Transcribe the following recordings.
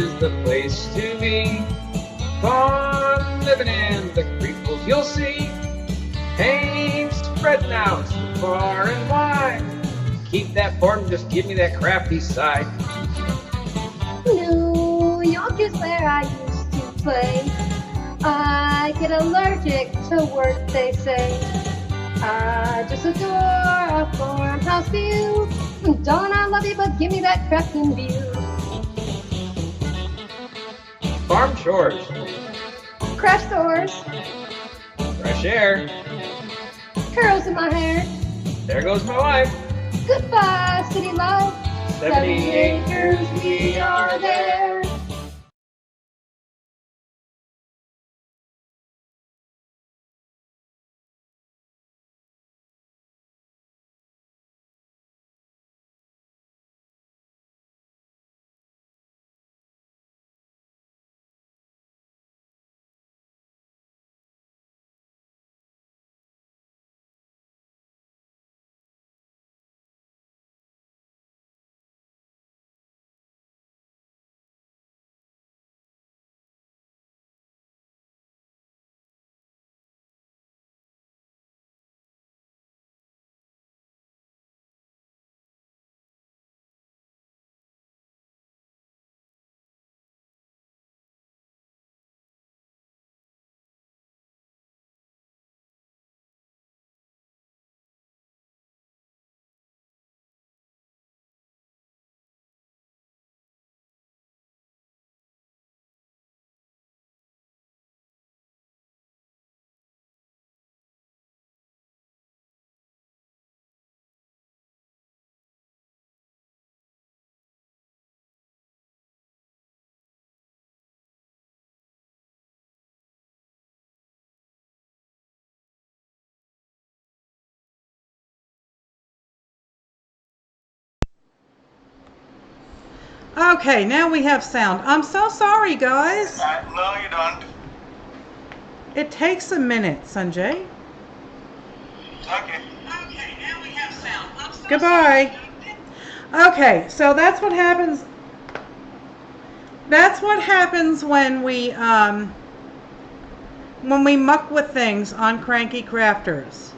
is the place to be. Fun living in the creeples you'll see. Paint spreading out far and wide. Keep that boredom, just give me that crafty side. New York is where I used to play. I get allergic to words they say. I just adore a farmhouse view. Don't I love you, but give me that crafting view. Farm chores. Craft stores. Fresh air. Curls in my hair. There goes my wife. Goodbye, city life. 70 acres, we are there. Okay, now we have sound. I'm so sorry, guys. No, you don't. It takes a minute, Sanjay. Okay. Okay, now we have sound. I'm so Goodbye. Sorry. Okay, so that's what happens. That's what happens when we muck with things on Cranky Crafters.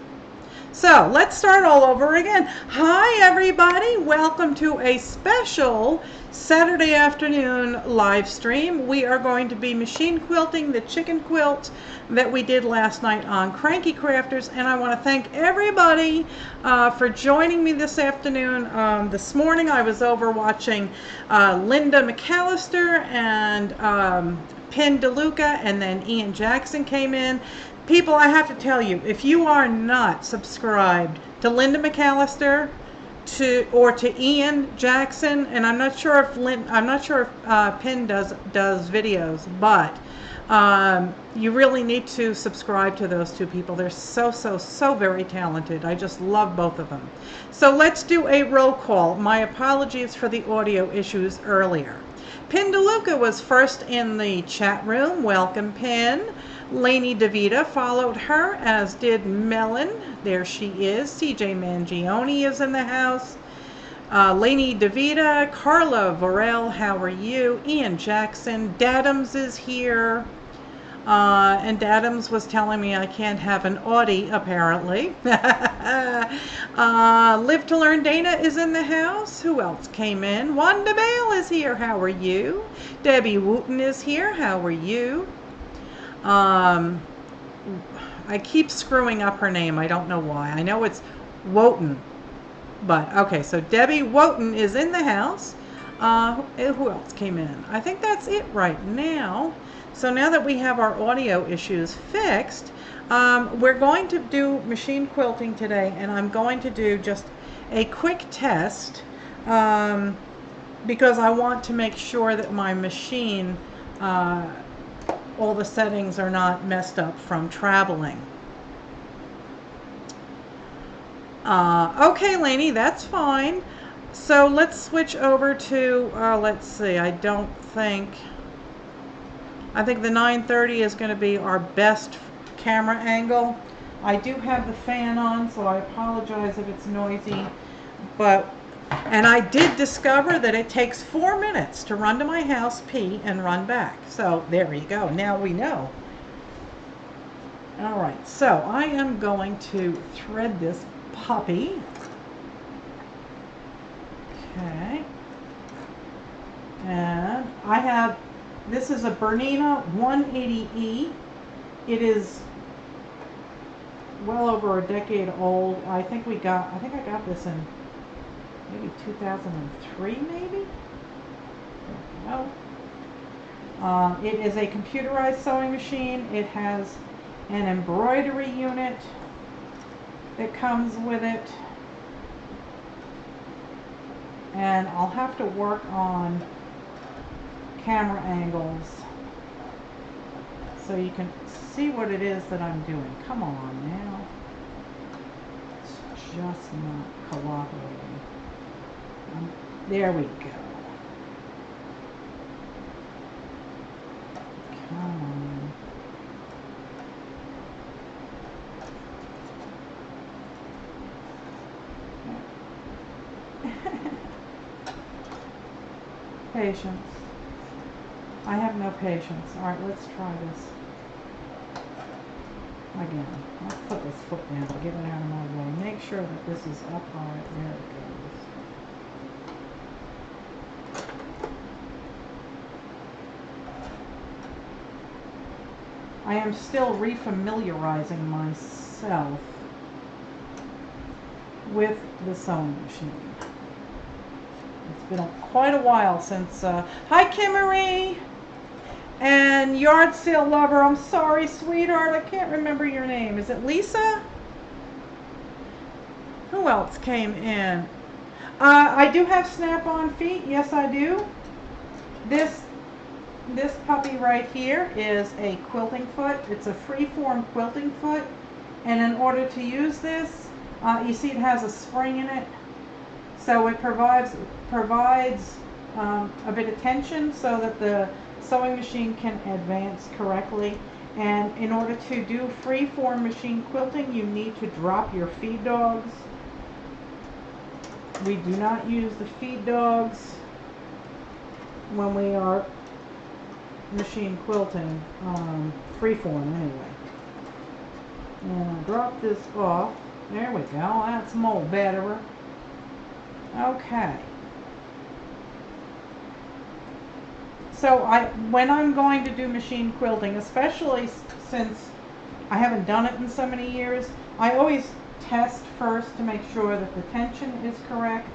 So let's start all over again. Hi everybody, welcome to a special Saturday afternoon live stream. We are going to be machine quilting the chicken quilt that we did last night on Cranky Crafters, and I want to thank everybody for joining me this afternoon. This morning I was over watching Linda McAllister and Penn DeLuca, and then Ian Jackson came in. People, I have to tell you, if you are not subscribed to Linda McAllister or to Ian Jackson, and I'm not sure if Penn does videos, but you really need to subscribe to those two people. They're so very talented. I just love both of them. So let's do a roll call. My apologies for the audio issues earlier. Penn DeLuca was first in the chat room. Welcome, Penn. Lainey DeVita followed her, as did Melon. There she is. CJ Mangione is in the house. Lainey DeVita, Carla Vorel, how are you? Ian Jackson, Dadams is here. And Dadams was telling me I can't have an Audi, apparently. Live to Learn Dana is in the house. Who else came in? Wanda Bale is here. How are you? Debbie Wooten is here. How are you? I keep screwing up her name. I don't know why. I know it's Wotan. But, okay, so Debbie Wotan is in the house. Who else came in? I think that's it right now. So now that we have our audio issues fixed, we're going to do machine quilting today, and I'm going to do just a quick test because I want to make sure that my machine, all the settings are not messed up from traveling. Okay, Lainey, that's fine. So let's switch over to, let's see, I think the 930 is going to be our best camera angle. I do have the fan on, so I apologize if it's noisy, but And I did discover that it takes 4 minutes to run to my house, pee, and run back. So there you go. Now we know. All right, so I am going to thread this puppy. Okay. And I have, this is a Bernina 180E. It is well over a decade old. I think I got this in maybe 2003, maybe? No. It is a computerized sewing machine. It has an embroidery unit that comes with it. And I'll have to work on camera angles so you can see what it is that I'm doing. Come on now. It's just not cooperating. There we go. Come on. Patience. I have no patience. All right, let's try this again. Let's put this foot down to get it out of my way. Make sure that this is up. All right, there it goes. I am still refamiliarizing myself with the sewing machine. It's been quite a while since, hi Kimmery! And yard sale lover, I'm sorry sweetheart, I can't remember your name. Is it Lisa? Who else came in? I do have snap-on feet, yes I do. This puppy right here is a quilting foot. It's a free-form quilting foot. And in order to use this, you see it has a spring in it. So it provides a bit of tension so that the sewing machine can advance correctly. And in order to do free-form machine quilting, you need to drop your feed dogs. We do not use the feed dogs when we are machine quilting, free-form anyway. And I'll drop this off. There we go. That's more better. Okay. So when I'm going to do machine quilting, especially since I haven't done it in so many years, I always test first to make sure that the tension is correct.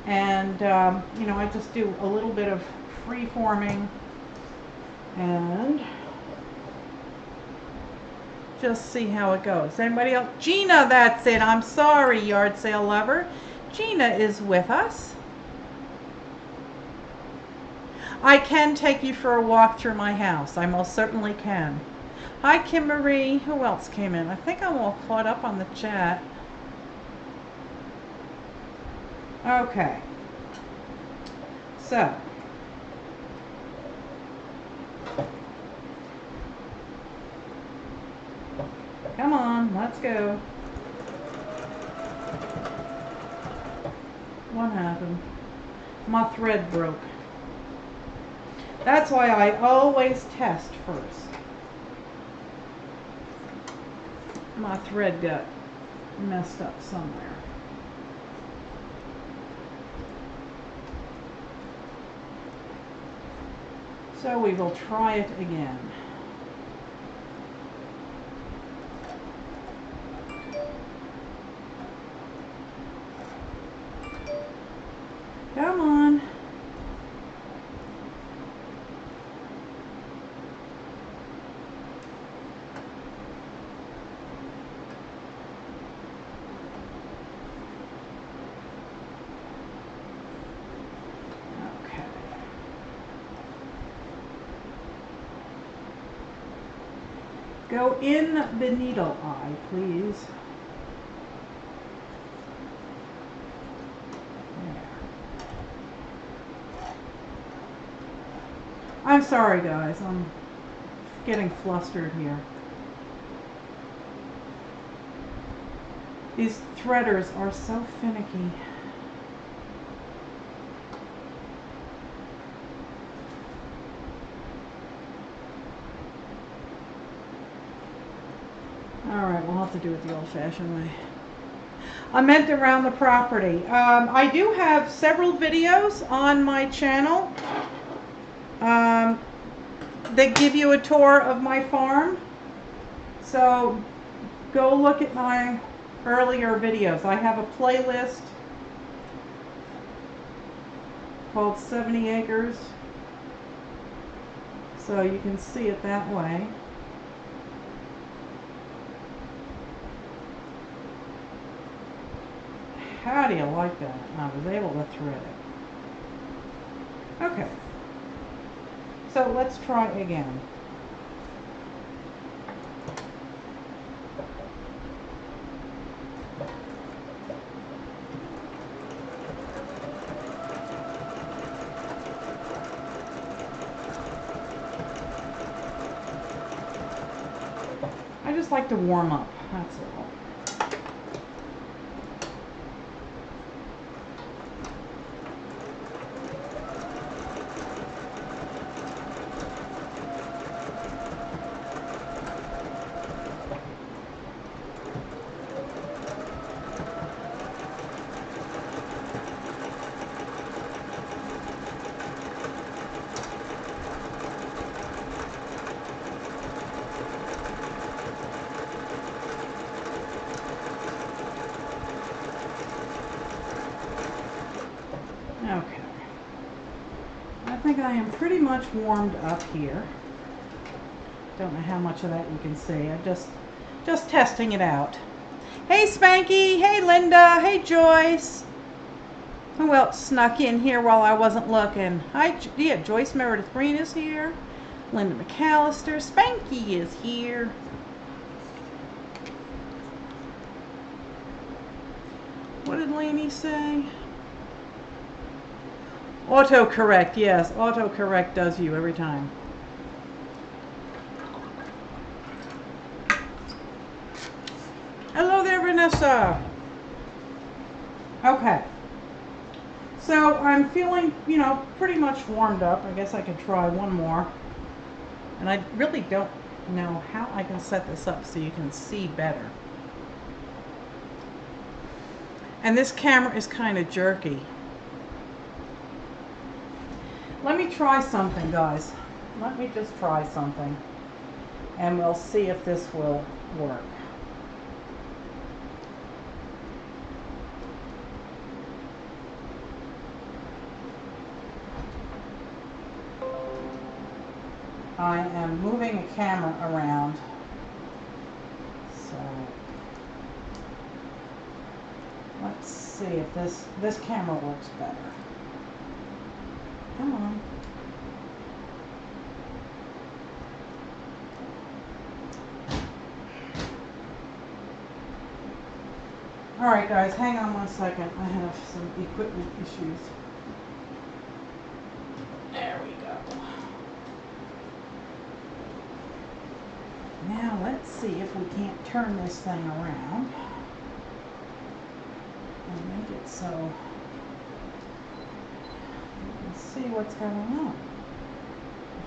And, you know, I just do a little bit of free forming and just see how it goes. Anybody else? Gina, that's it. I'm sorry, yard sale lover. Gina is with us. I can take you for a walk through my house. I most certainly can. Hi, Kim Marie. Who else came in? I think I'm all caught up on the chat. Okay. So. Come on, let's go. What happened? My thread broke. That's why I always test first. My thread got messed up somewhere. So we will try it again. Come on. Okay. Go in the needle eye, please. I'm sorry guys, I'm getting flustered here. These threaders are so finicky. Alright, we'll have to do it the old-fashioned way. I meant around the property. I do have several videos on my channel that give you a tour of my farm. So go look at my earlier videos. I have a playlist called 70 Acres. So you can see it that way. How do you like that? I was able to thread it. Okay. So let's try again. I just like to warm up, that's all. Okay. I think I am pretty much warmed up here. Don't know how much of that you can see. I'm just testing it out. Hey Spankie, hey Linda, hey Joyce. Who else snuck in here while I wasn't looking? Hi, yeah, Joyce Meredith Green is here. Linda McAllister, Spankie is here. What did Lainey say? Autocorrect, yes, autocorrect does you every time. Hello there, Vanessa. Okay. So I'm feeling, you know, pretty much warmed up. I guess I could try one more. And I really don't know how I can set this up so you can see better. And this camera is kind of jerky. Let me try something, guys. Let me just try something. And we'll see if this will work. I am moving a camera around. So let's see if this camera works better. Come on. All right, guys, hang on one second. I have some equipment issues. There we go. Now let's see if we can't turn this thing around and make it so let's see what's going on.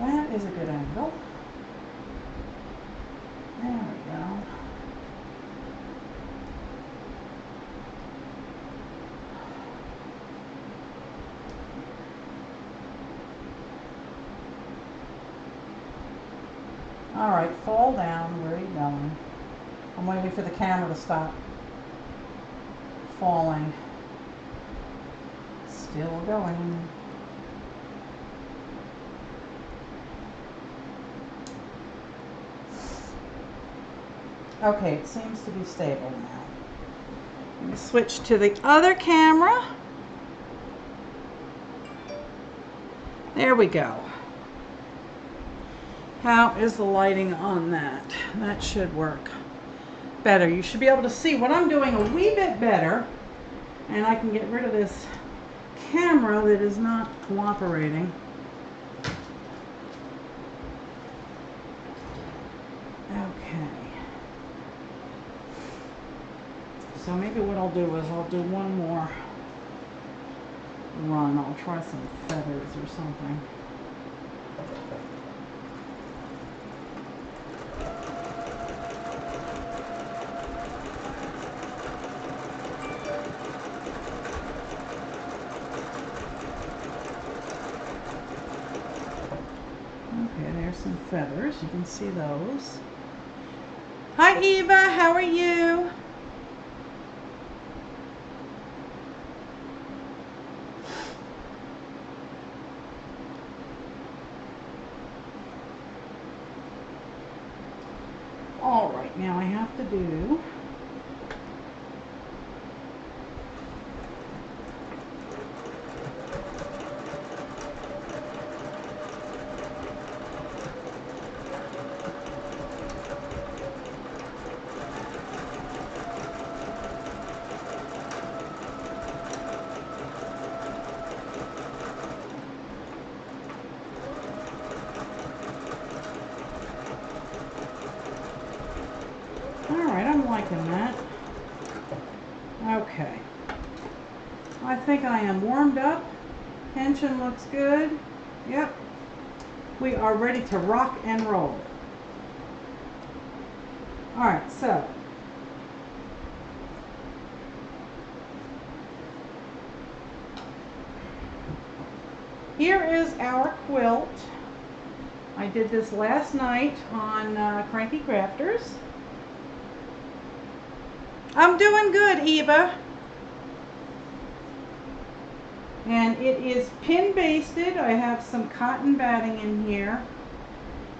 That is a good angle. There we go. All right, fall down. Where are you going? I'm waiting for the camera to stop falling. Still going. Okay, it seems to be stable now. Let me switch to the other camera. There we go. How is the lighting on that? That should work better. You should be able to see what I'm doing a wee bit better, and I can get rid of this camera that is not cooperating. Okay. So maybe what I'll do is I'll do one more run. I'll try some feathers or something. Okay, there's some feathers. You can see those. Hi, Eva. How are you? All right, now I have to do Alright, I'm liking that. Okay. I think I am warmed up. Tension looks good. Yep. We are ready to rock and roll. Alright, so here is our quilt. I did this last night on Cranky Crafters. I'm doing good, Eva. And it is pin basted. I have some cotton batting in here,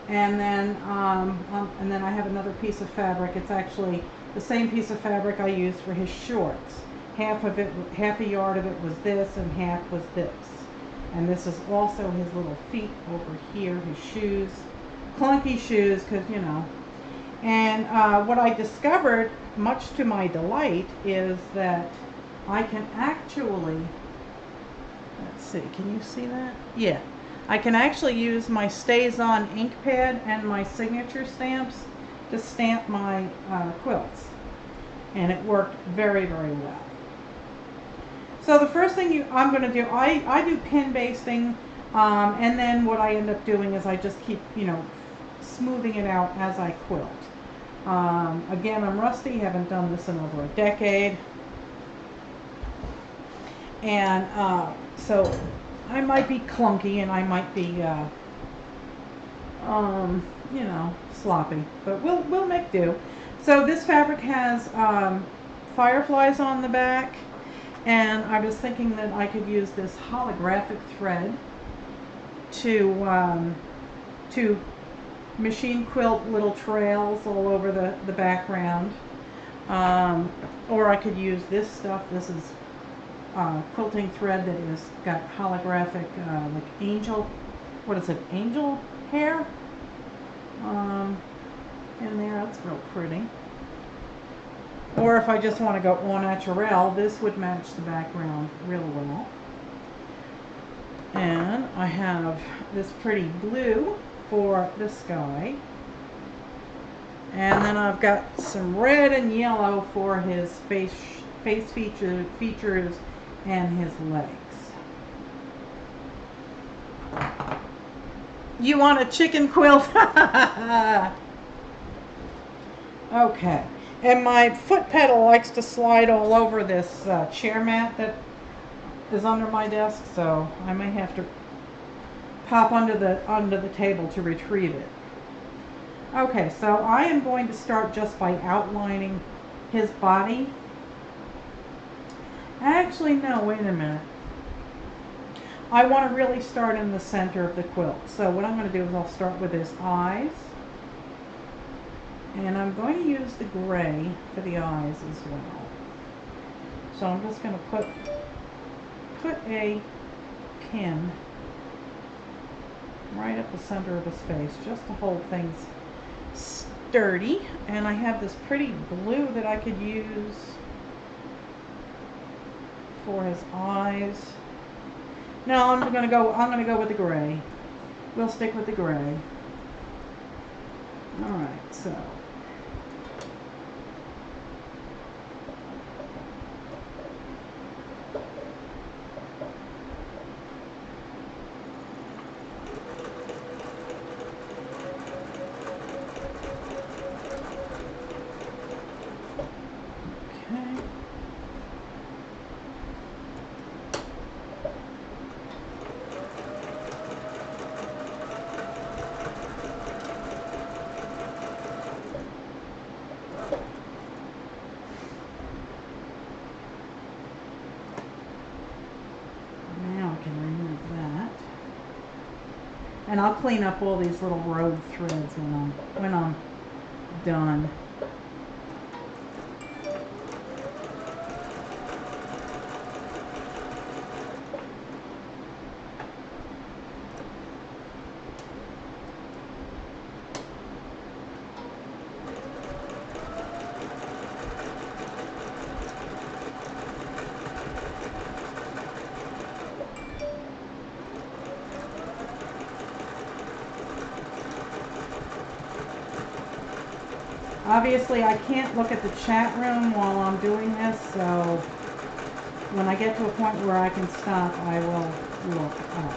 and then I have another piece of fabric. It's actually the same piece of fabric I used for his shorts. Half a yard of it was this, and half was this. And this is also his little feet over here, his shoes, clunky shoes, because you know. And what I discovered, much to my delight, is that I can actually, let's see, can you see that? Yeah, I can actually use my Stays On ink pad and my signature stamps to stamp my quilts. And it worked very, very well. So the first thing I'm going to do, I do pin basting, and then what I end up doing is I just keep, you know, smoothing it out as I quilt. Again, I'm rusty, haven't done this in over a decade. And so I might be clunky and I might be, you know, sloppy, but we'll make do. So this fabric has fireflies on the back, and I was thinking that I could use this holographic thread to machine quilt little trails all over the background, or I could use this stuff. This is quilting thread that is got holographic like angel, what is it, angel hair in there. That's real pretty. Or if I just want to go au naturel, this would match the background real well. And I have this pretty blue for the sky. And then I've got some red and yellow for his face features and his legs. You want a chicken quilt? Okay. And my foot pedal likes to slide all over this chair mat that is under my desk, so I may have to pop under the table to retrieve it. Okay, so I am going to start just by outlining his body. Actually, no, wait a minute. I want to really start in the center of the quilt. So what I'm going to do is I'll start with his eyes. And I'm going to use the gray for the eyes as well. So I'm just going to put a pin right up the center of his face just to hold things sturdy. And I have this pretty blue that I could use for his eyes. No, I'm gonna go with the gray. We'll stick with the gray. Alright, so And I'll clean up all these little road threads when I'm done. Obviously, I can't look at the chat room while I'm doing this, so when I get to a point where I can stop, I will look up.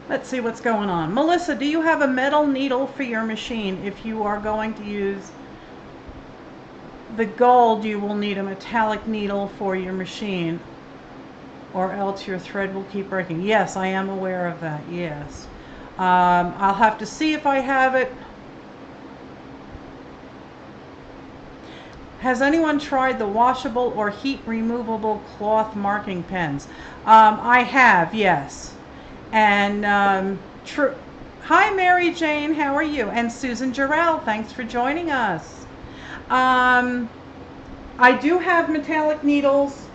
Let's see what's going on. Melissa, do you have a metal needle for your machine? If you are going to use the gold, you will need a metallic needle for your machine, or else your thread will keep breaking. Yes, I am aware of that. Yes. I'll have to see if I have it. Has anyone tried the washable or heat removable cloth marking pens? I have, yes. And hi Mary Jane, how are you? And Susan Jarrell, thanks for joining us. I do have metallic needles,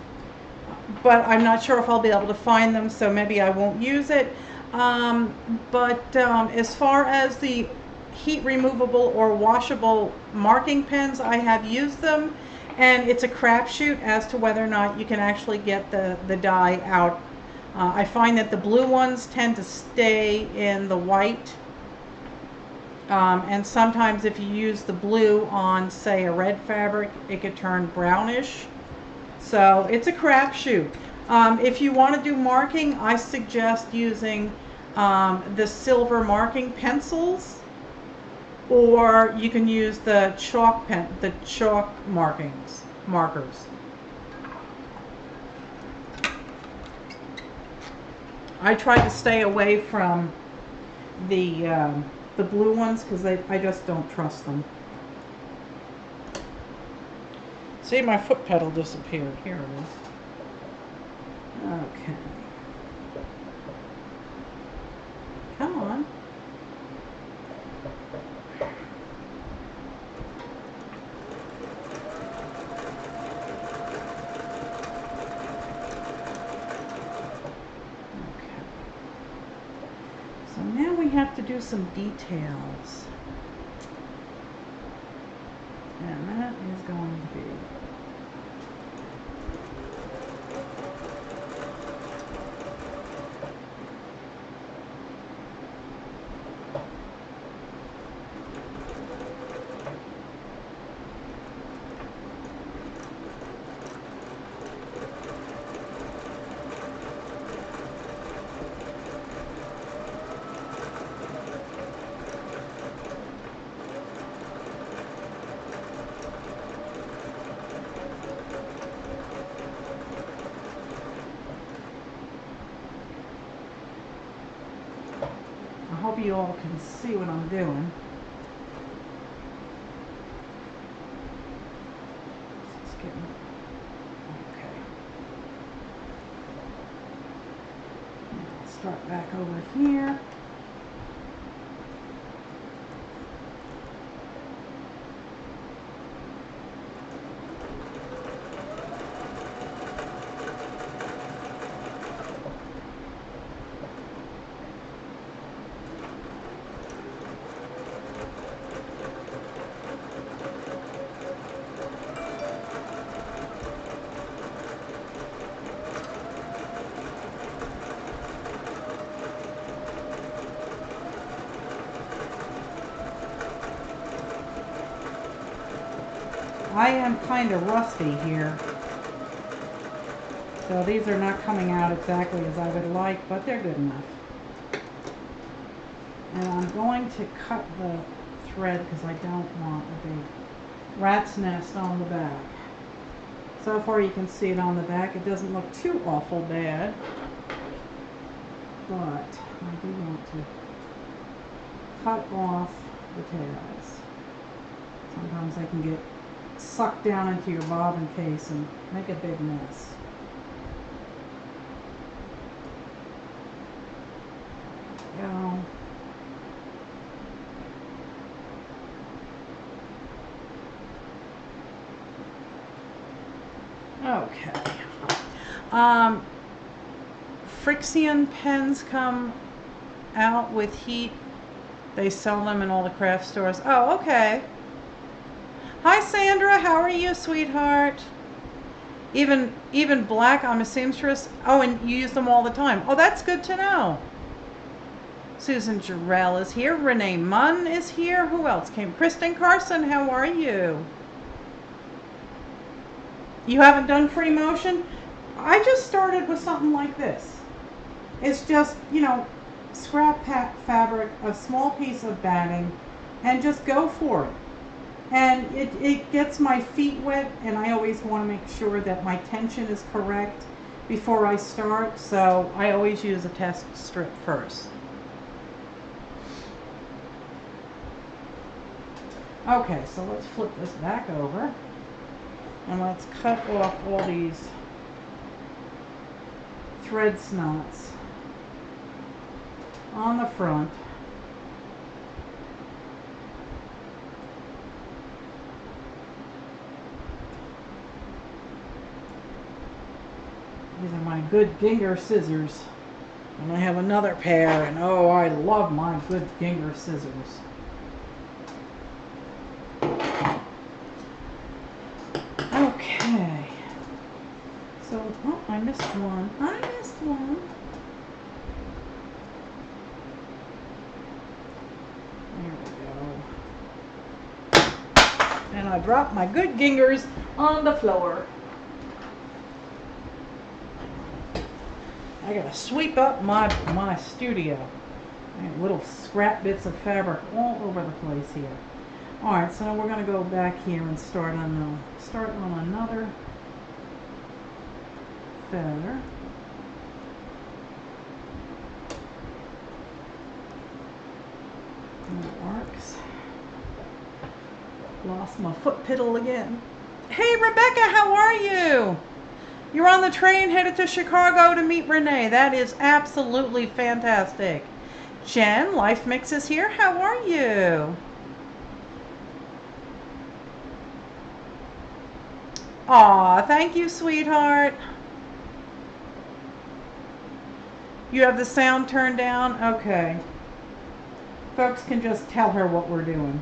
but I'm not sure if I'll be able to find them, so maybe I won't use it. As far as the heat removable or washable marking pens, I have used them, and it's a crapshoot as to whether or not you can actually get the dye out. I find that the blue ones tend to stay in the white, and sometimes if you use the blue on, say, a red fabric, it could turn brownish. So it's a crapshoot. If you want to do marking, I suggest using the silver marking pencils, or you can use the chalk markers. I try to stay away from the blue ones because I just don't trust them. See, my foot pedal disappeared. Here it is. Okay. Come on. Now we have to do some details, and that is going to be I hope you all can see what I'm doing. It's getting okay. Now I'll start back over here. I am kind of rusty here. So these are not coming out exactly as I would like, but they're good enough. And I'm going to cut the thread because I don't want a big rat's nest on the back. So far you can see it on the back. It doesn't look too awful bad, but I do want to cut off the tails. Sometimes they can get sucked down into your bobbin case and make a big mess. Go. Okay. Frixion pens come out with heat. They sell them in all the craft stores. Oh, okay. Hi, Sandra. How are you, sweetheart? Even black, I'm a seamstress. Oh, and you use them all the time. Oh, that's good to know. Susan Jarrell is here. Renee Munn is here. Who else came? Kristen Carson, how are you? You haven't done free motion? I just started with something like this. It's just, you know, scrap fabric, a small piece of batting, and just go for it. And it gets my feet wet, and I always want to make sure that my tension is correct before I start, so I always use a test strip first. Okay, so let's flip this back over, and let's cut off all these thread snots on the front. These are my good Ginger scissors. And I have another pair, and oh, I love my good Ginger scissors. Okay. So, oh, I missed one. I missed one. There we go. And I dropped my good Gingers on the floor. I gotta sweep up my studio. I have little scrap bits of fabric all over the place here. All right, so now we're gonna go back here and start on another feather. And it works. Lost my foot pedal again. Hey Rebecca, how are you? You're on the train headed to Chicago to meet Renee. That is absolutely fantastic. Jen, Life Mix is here. How are you? Aw, thank you, sweetheart. You have the sound turned down? Okay. Folks can just tell her what we're doing.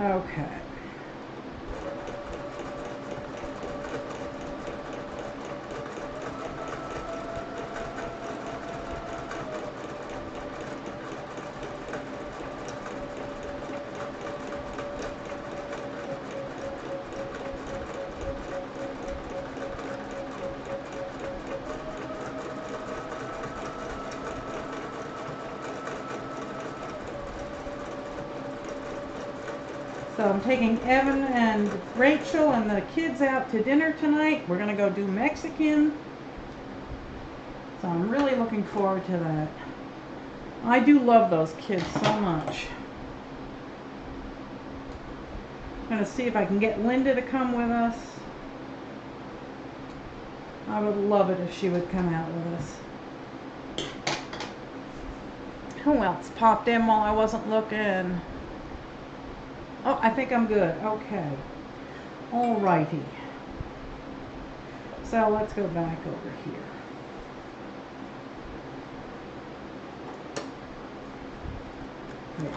Okay. So I'm taking Evan and Rachel and the kids out to dinner tonight. We're going to go do Mexican. So I'm really looking forward to that. I do love those kids so much. I'm going to see if I can get Linda to come with us. I would love it if she would come out with us. Who else popped in while I wasn't looking? Oh, I think I'm good. Okay. Alrighty. So let's go back over here. Yeah.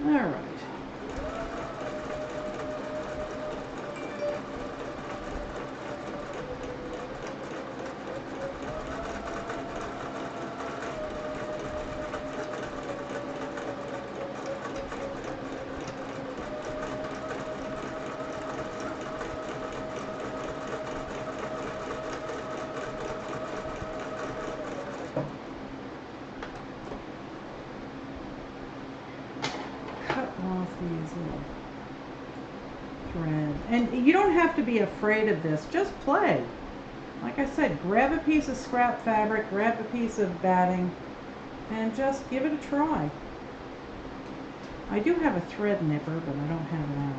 All right. these little threads. And you don't have to be afraid of this. Just play. Like I said, grab a piece of scrap fabric, grab a piece of batting, and just give it a try. I do have a thread nipper, but I don't have it out.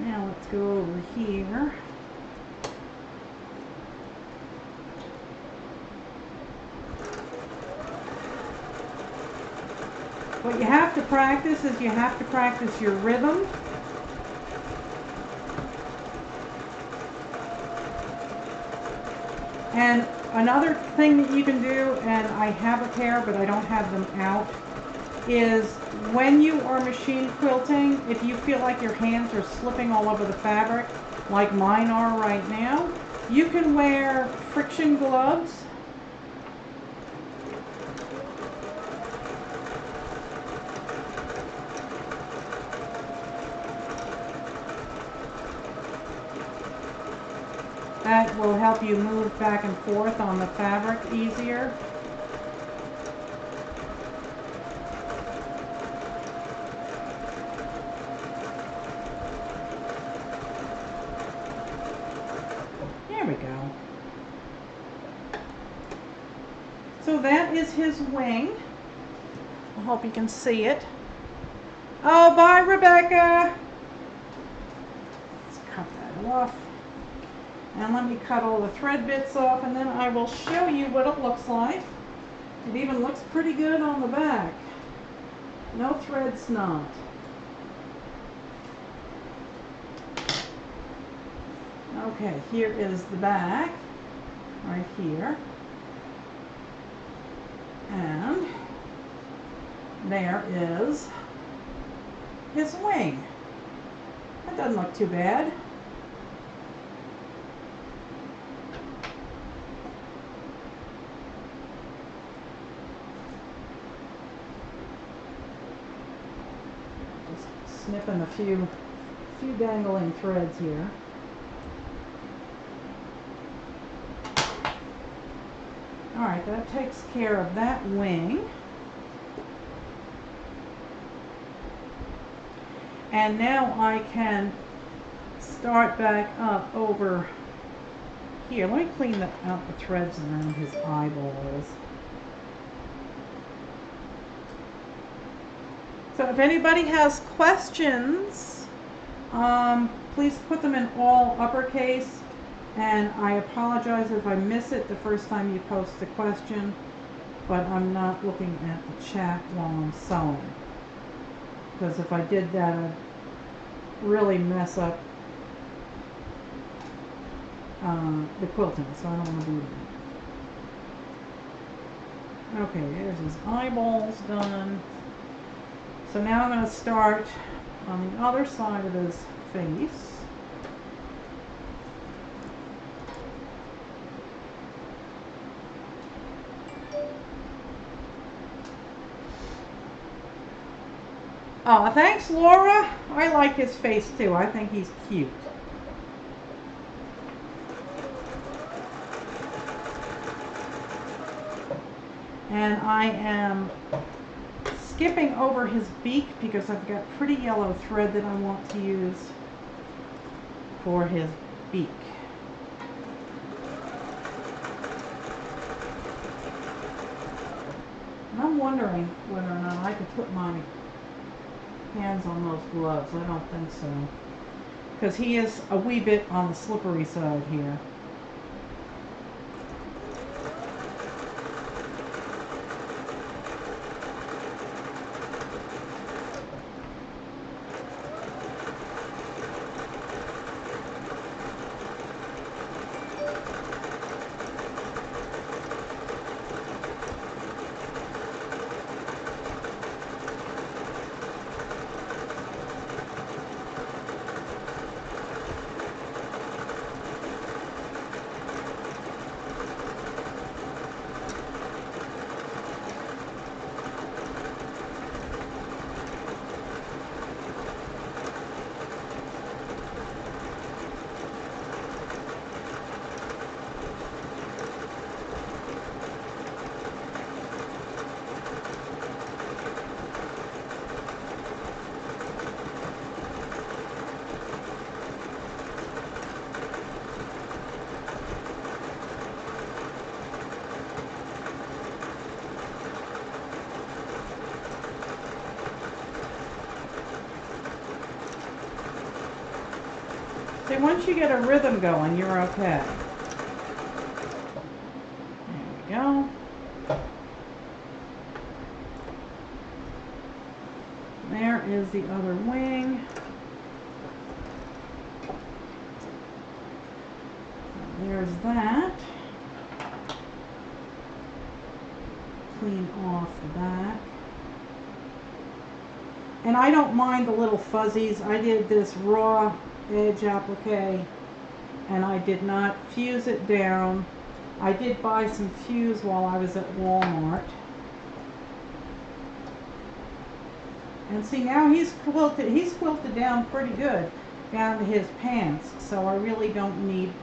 Now let's go over here. What you have to practice is you have to practice your rhythm. And another thing that you can do, and I have a pair but I don't have them out, is when you are machine quilting, if you feel like your hands are slipping all over the fabric, like mine are right now, you can wear friction gloves. That will help you move back and forth on the fabric easier. There we go. So that is his wing. I hope you can see it. Oh, bye, Rebecca. Let's cut that off. And let me cut all the thread bits off, and then I will show you what it looks like. It even looks pretty good on the back. No thread snot. Okay, here is the back, right here. And there is his wing. That doesn't look too bad. Snipping a few dangling threads here. Alright, that takes care of that wing. And now I can start back up over here. Let me clean out the threads around his eyeballs. So if anybody has questions, please put them in all uppercase, and I apologize if I miss it the first time you post a question, but I'm not looking at the chat while I'm sewing, because if I did that I'd really mess up the quilting, so I don't want to do that. Okay, there's his eyeballs done. So now I'm going to start on the other side of his face. Oh, thanks, Laura. I like his face too. I think he's cute. And I am skipping over his beak because I've got pretty yellow thread that I want to use for his beak. And I'm wondering whether or not I could put my hands on those gloves. I don't think so, because he is a wee bit on the slippery side here. See, once you get a rhythm going, you're okay. There we go. There is the other wing. There's that. Clean off the back. And I don't mind the little fuzzies. I did this raw edge applique and I did not fuse it down. I did buy some fuse while I was at Walmart. And see, now he's quilted down pretty good down to his pants, so I really don't need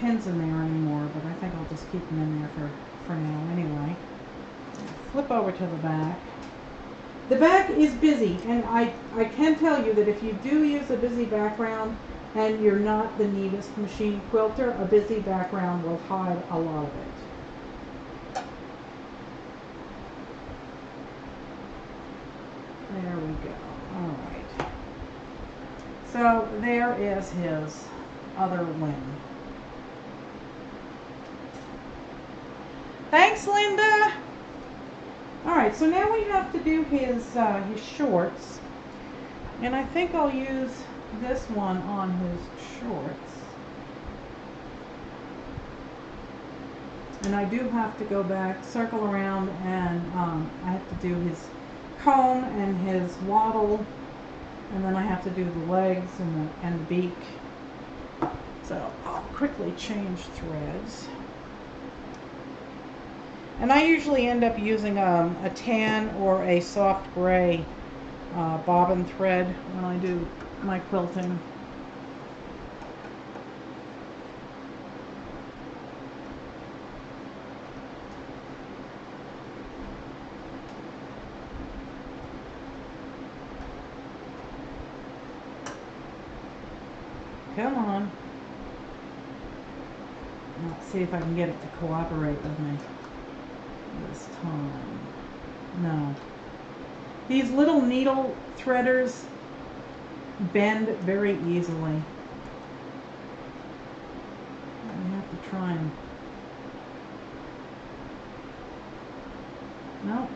pins in there anymore, but I think I'll just keep them in there for now anyway. Flip over to the back. The back is busy, and I can tell you that if you do use a busy background and you're not the neatest machine quilter, a busy background will hide a lot of it. There we go. All right. So there is his other wing. Thanks, Linda. All right, so now we have to do his shorts, and I think I'll use this one on his shorts. And I do have to go back, circle around, and I have to do his comb and his waddle, and then I have to do the legs and the beak. So I'll quickly change threads. And I usually end up using a tan or a soft gray bobbin thread when I do my quilting. Come on. Let's see if I can get it to cooperate with me this time. No. These little needle threaders bend very easily. I have to try and... Nope.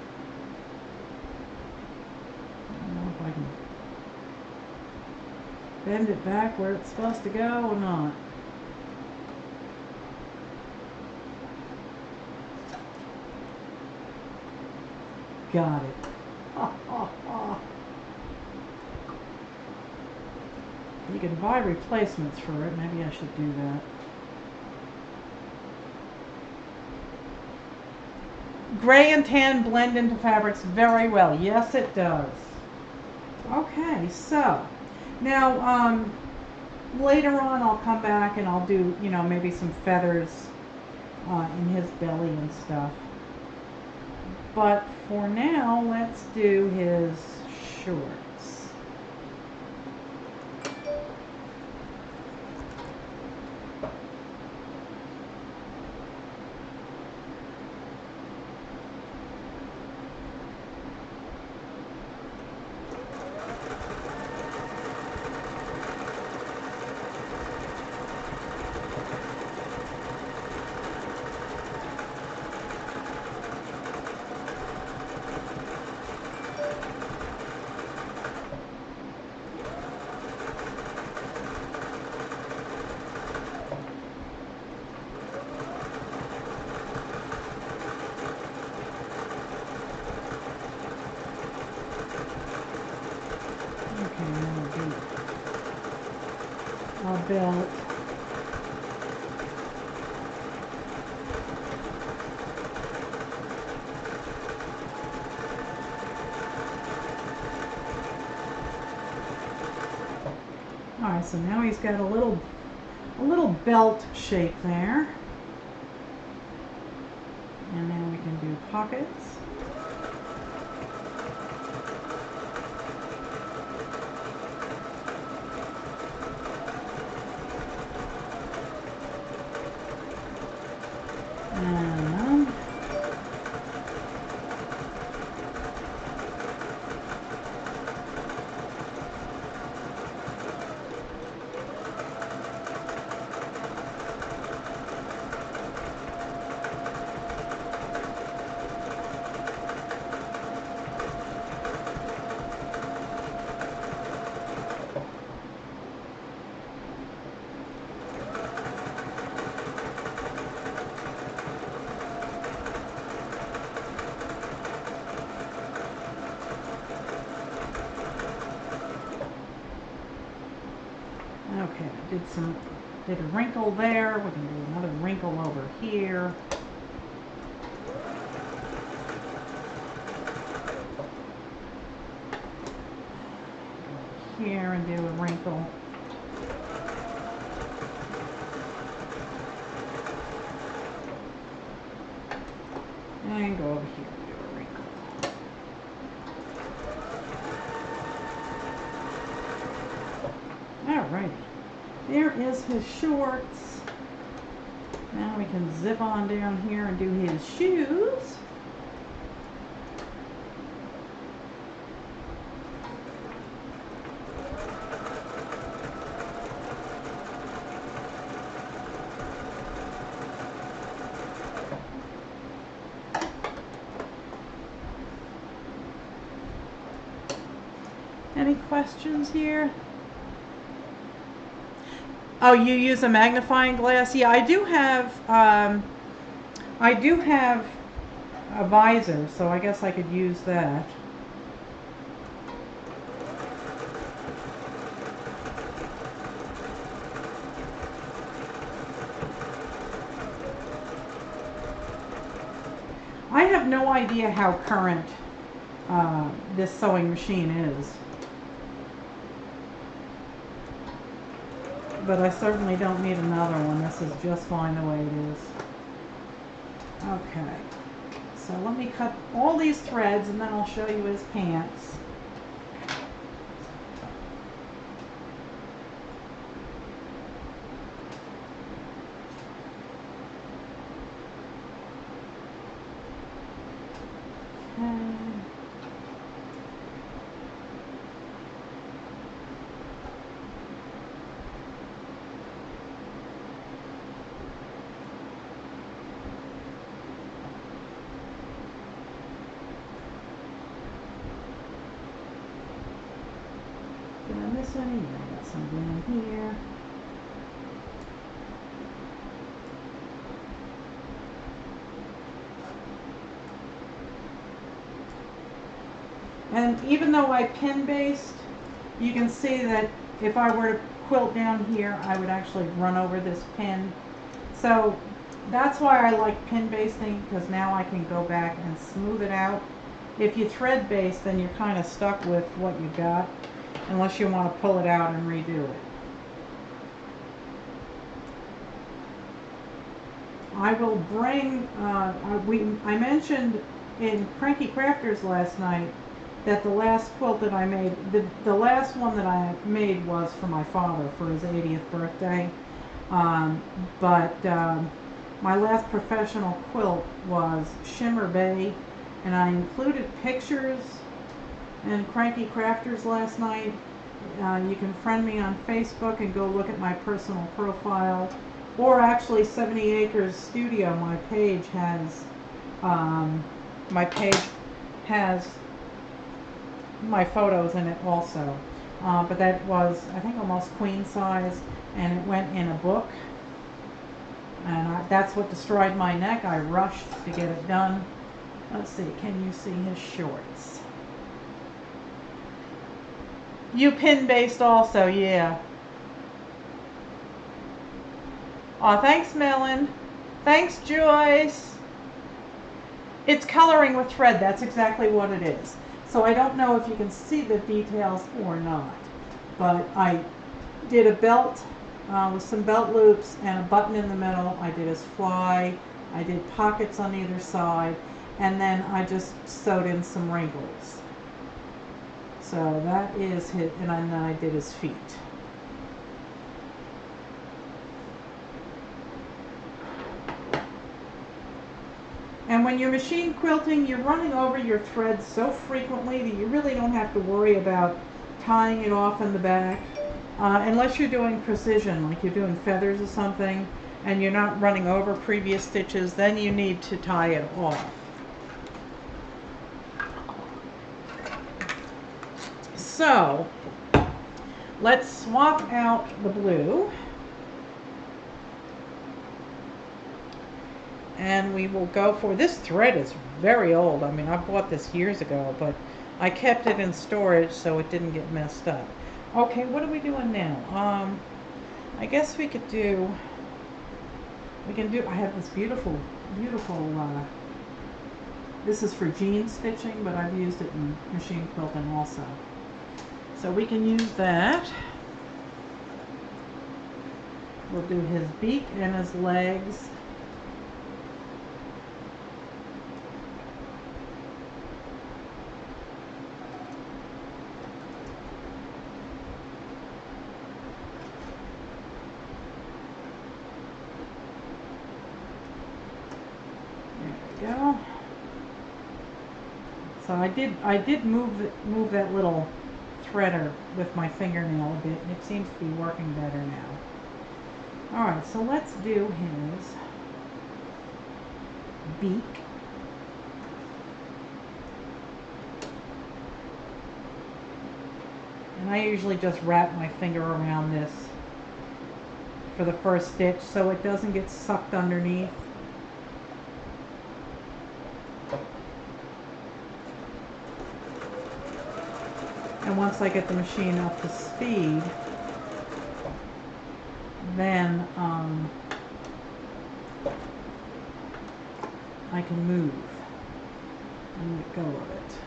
I don't know if I can bend it back where it's supposed to go or not. Got it. You can buy replacements for it. Maybe I should do that. Gray and tan blend into fabrics very well. Yes, it does. Okay, so now later on I'll come back and I'll do, you know, maybe some feathers in his belly and stuff. But for now, let's do his shorts. Belt. All right, so now he's got a little belt shape there, and now we can do pockets. did a wrinkle there. We can do another wrinkle over here. Go here and do a wrinkle. And go over here and do a wrinkle. Alrighty. There is his shorts. Now we can zip on down here and do his shoes. Any questions here? Oh, you use a magnifying glass? Yeah, I do have a visor, so I guess I could use that. I have no idea how current this sewing machine is. But I certainly don't need another one. This is just fine the way it is. Okay. So let me cut all these threads and then I'll show you his pants. Okay. Did I miss any? Yeah, I got some down here. And even though I pin based, you can see that if I were to quilt down here, I would actually run over this pin. So that's why I like pin basting, because now I can go back and smooth it out. If you thread baste, then you're kind of stuck with what you got, unless you want to pull it out and redo it. I will bring, I mentioned in Cranky Crafters last night that the last quilt that I made, the last one that I made was for my father for his 80th birthday. My last professional quilt was Shimmer Bay, and I included pictures in Cranky Crafters last night. You can friend me on Facebook and go look at my personal profile, or actually 70 Acres Studio, my page has my photos in it also. But that was, I think, almost queen size, and it went in a book. And that's what destroyed my neck. I rushed to get it done. Let's see, can you see his shorts? You pin based also, yeah. Aw, thanks, Melon. Thanks, Joyce. It's coloring with thread. That's exactly what it is. So I don't know if you can see the details or not, but I did a belt with some belt loops and a button in the middle. I did his fly. I did pockets on either side, and then I just sewed in some wrinkles. So that is his, and then I did his feet. And when you're machine quilting, you're running over your threads so frequently that you really don't have to worry about tying it off in the back. Unless you're doing precision, like you're doing feathers or something, and you're not running over previous stitches, then you need to tie it off. So, let's swap out the blue. And we will go for, this thread is very old. I mean, I bought this years ago, but I kept it in storage so it didn't get messed up. Okay, what are we doing now? I guess we can do, I have this beautiful, this is for jean stitching, but I've used it in machine quilting also. So we can use that. We'll do his beak and his legs. Go. So I did move that little threader with my fingernail a bit, and it seems to be working better now. All right, so let's do his beak. And I usually just wrap my finger around this for the first stitch so it doesn't get sucked underneath. And once I get the machine up to speed, then I can move and let go of it.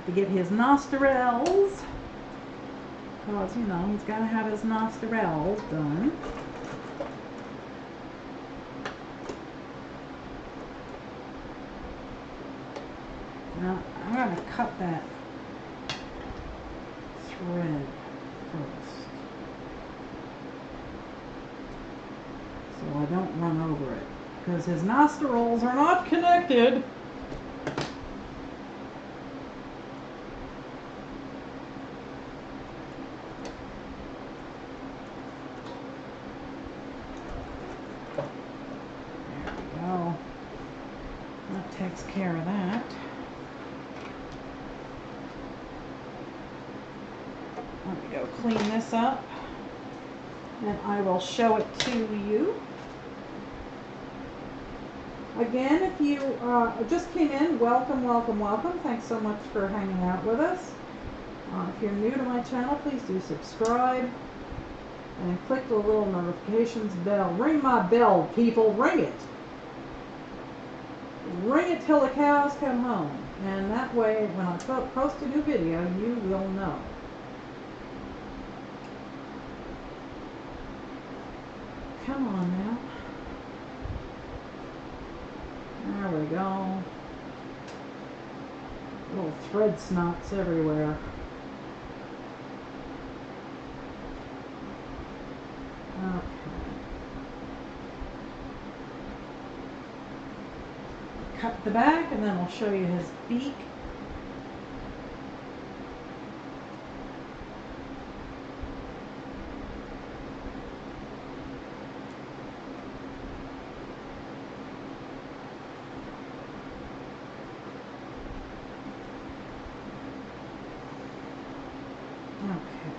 To get his nostrils, because you know he's got to have his nostrils done. Now I'm going to cut that thread first, so I don't run over it, because his nostrils are not connected. Takes care of that. Let me go clean this up and I will show it to you. Again, if you just came in, welcome, welcome, welcome. Thanks so much for hanging out with us. If you're new to my channel, please do subscribe and click the little notifications bell. Ring my bell, people, ring it. Ring it till the cows come home, and that way when I post a new video you will know. Come on now. There we go. Little thread snots everywhere. Okay. Cut the back and then I'll show you his beak. Okay.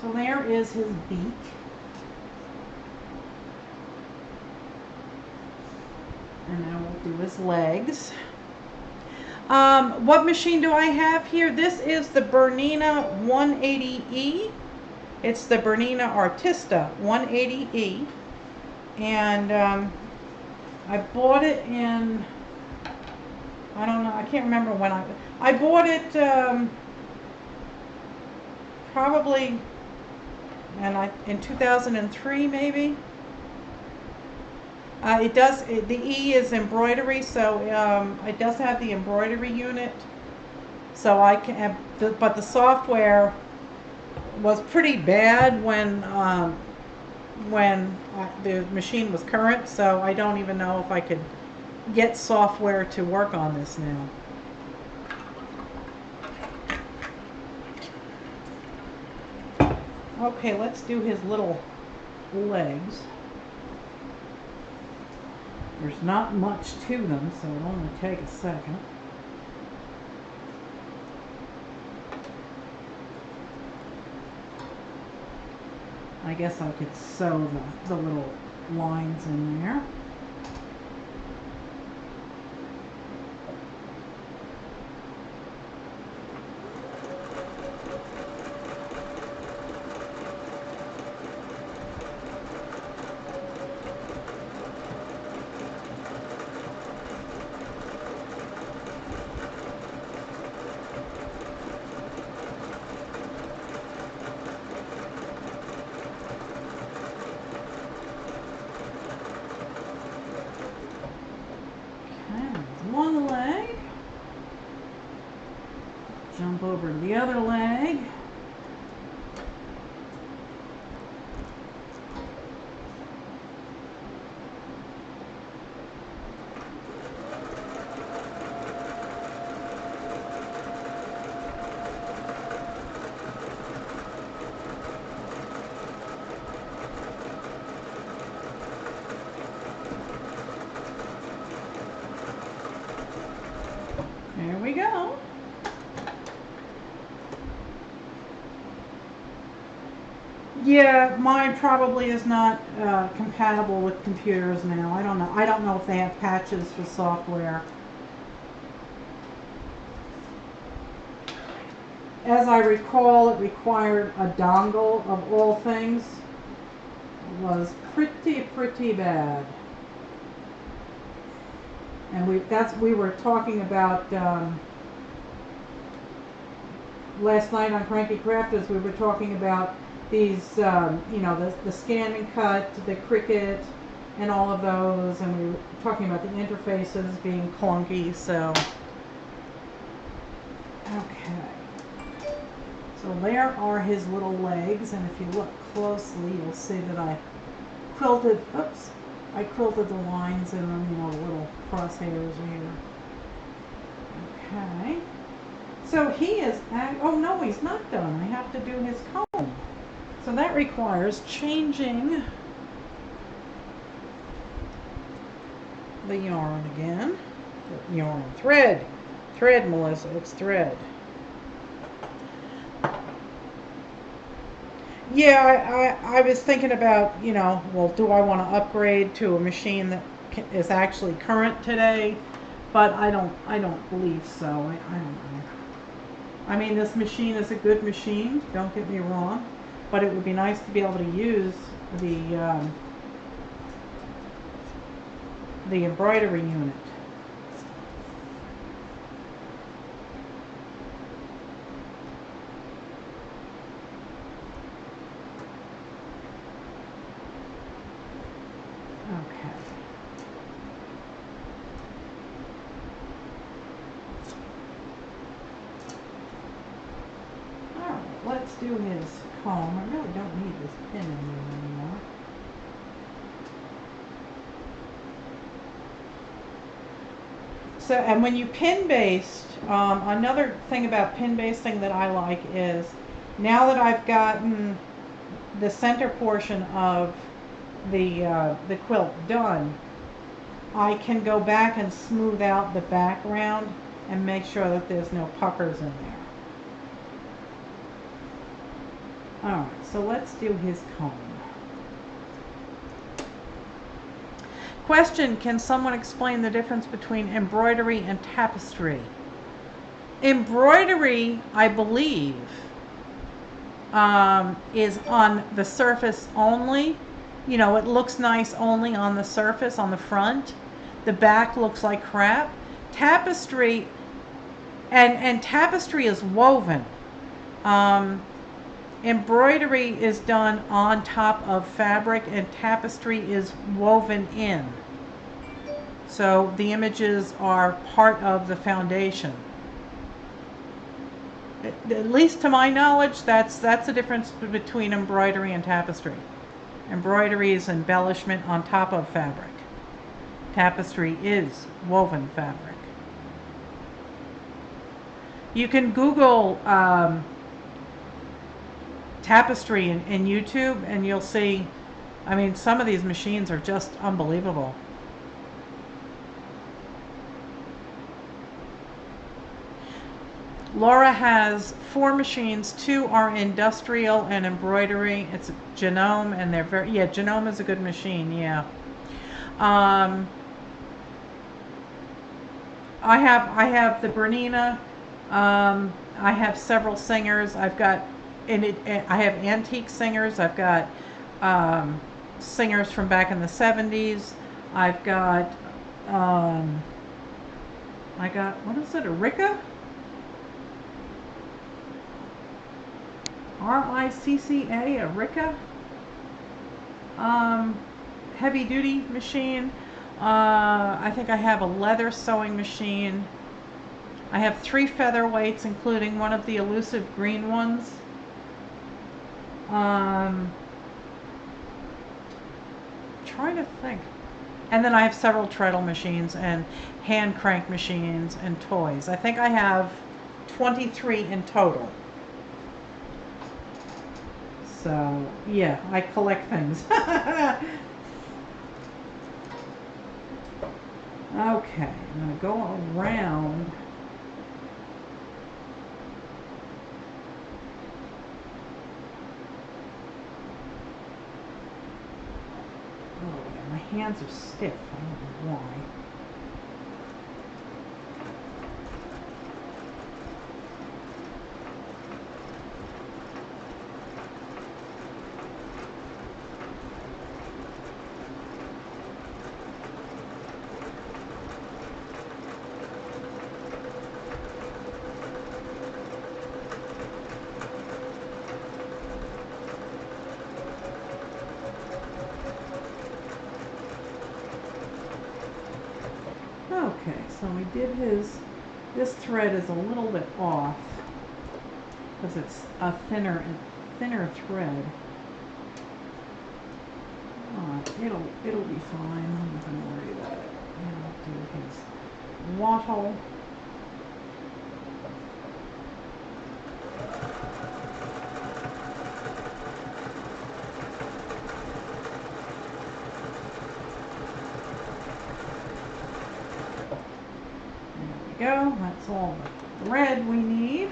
So there is his beak. And now we'll do his legs. What machine do I have here? This is the Bernina 180E. It's the Bernina Artista 180E. And I bought it in, I don't know, I can't remember when I bought it probably in 2003 maybe. The E is embroidery, so it does have the embroidery unit. So I can, but the software was pretty bad when the machine was current, so I don't even know if I could get software to work on this now. Okay, let's do his little legs. There's not much to them, so it'll only take a second. I guess I could sew the little lines in there. One leg, jump over to the other leg, there we go. Yeah, mine probably is not compatible with computers now. I don't know. I don't know if they have patches for software. As I recall, it required a dongle of all things. It was pretty bad. And we were talking about last night on Cranky Crafters. We were talking about these, you know, the scan and cut, the Cricut, and all of those, and we were talking about the interfaces being clunky. So, okay. So there are his little legs, and if you look closely, you'll see that I quilted. Oops. I quilted the lines in them, you know, the little crosshairs here. Okay. So he is, oh no, he's not done. I have to do his comb. So that requires changing the yarn again. Yarn, thread, Melissa, it's thread. Yeah, I was thinking about, you know, well, do I want to upgrade to a machine that is actually current today? But I don't believe so. I don't know. I mean, this machine is a good machine, don't get me wrong, but it would be nice to be able to use the embroidery unit. Okay. All right, let's do his comb. I really don't need this pin in there anymore. So, and when you pin baste, another thing about pin basting that I like is, now that I've gotten the center portion of the quilt done, I can go back and smooth out the background and make sure that there's no puckers in there. Alright, so let's do his comb. Question, can someone explain the difference between embroidery and tapestry? Embroidery, I believe, is on the surface only. You know, it looks nice only on the surface, on the front. The back looks like crap. Tapestry, and tapestry is woven. Embroidery is done on top of fabric, and tapestry is woven in. So the images are part of the foundation. At least to my knowledge, that's the difference between embroidery and tapestry. Embroidery is embellishment on top of fabric. Tapestry is woven fabric. You can Google tapestry in YouTube and you'll see, I mean, some of these machines are just unbelievable. Laura has 4 machines. 2 are industrial and embroidery. It's Genome, and they're very, yeah, Genome is a good machine, yeah. I have the Bernina. I have several singers. I've got, I have antique singers. I've got singers from back in the 70s. I've got, what is it, a Ricca? R-I-C-C-A, a Ricca. Heavy duty machine. I think I have a leather sewing machine. I have 3 featherweights, including one of the elusive green ones. Trying to think. And then I have several treadle machines and hand crank machines and toys. I think I have 23 in total. So, yeah, I collect things. Okay, I'm going to go around. Oh, yeah, my hands are stiff. I don't know why. Okay, so we did this thread is a little bit off because it's a thinner thread. It'll be fine. I'm not going to worry about it. I'll do his wattle. Go. That's all the thread we need.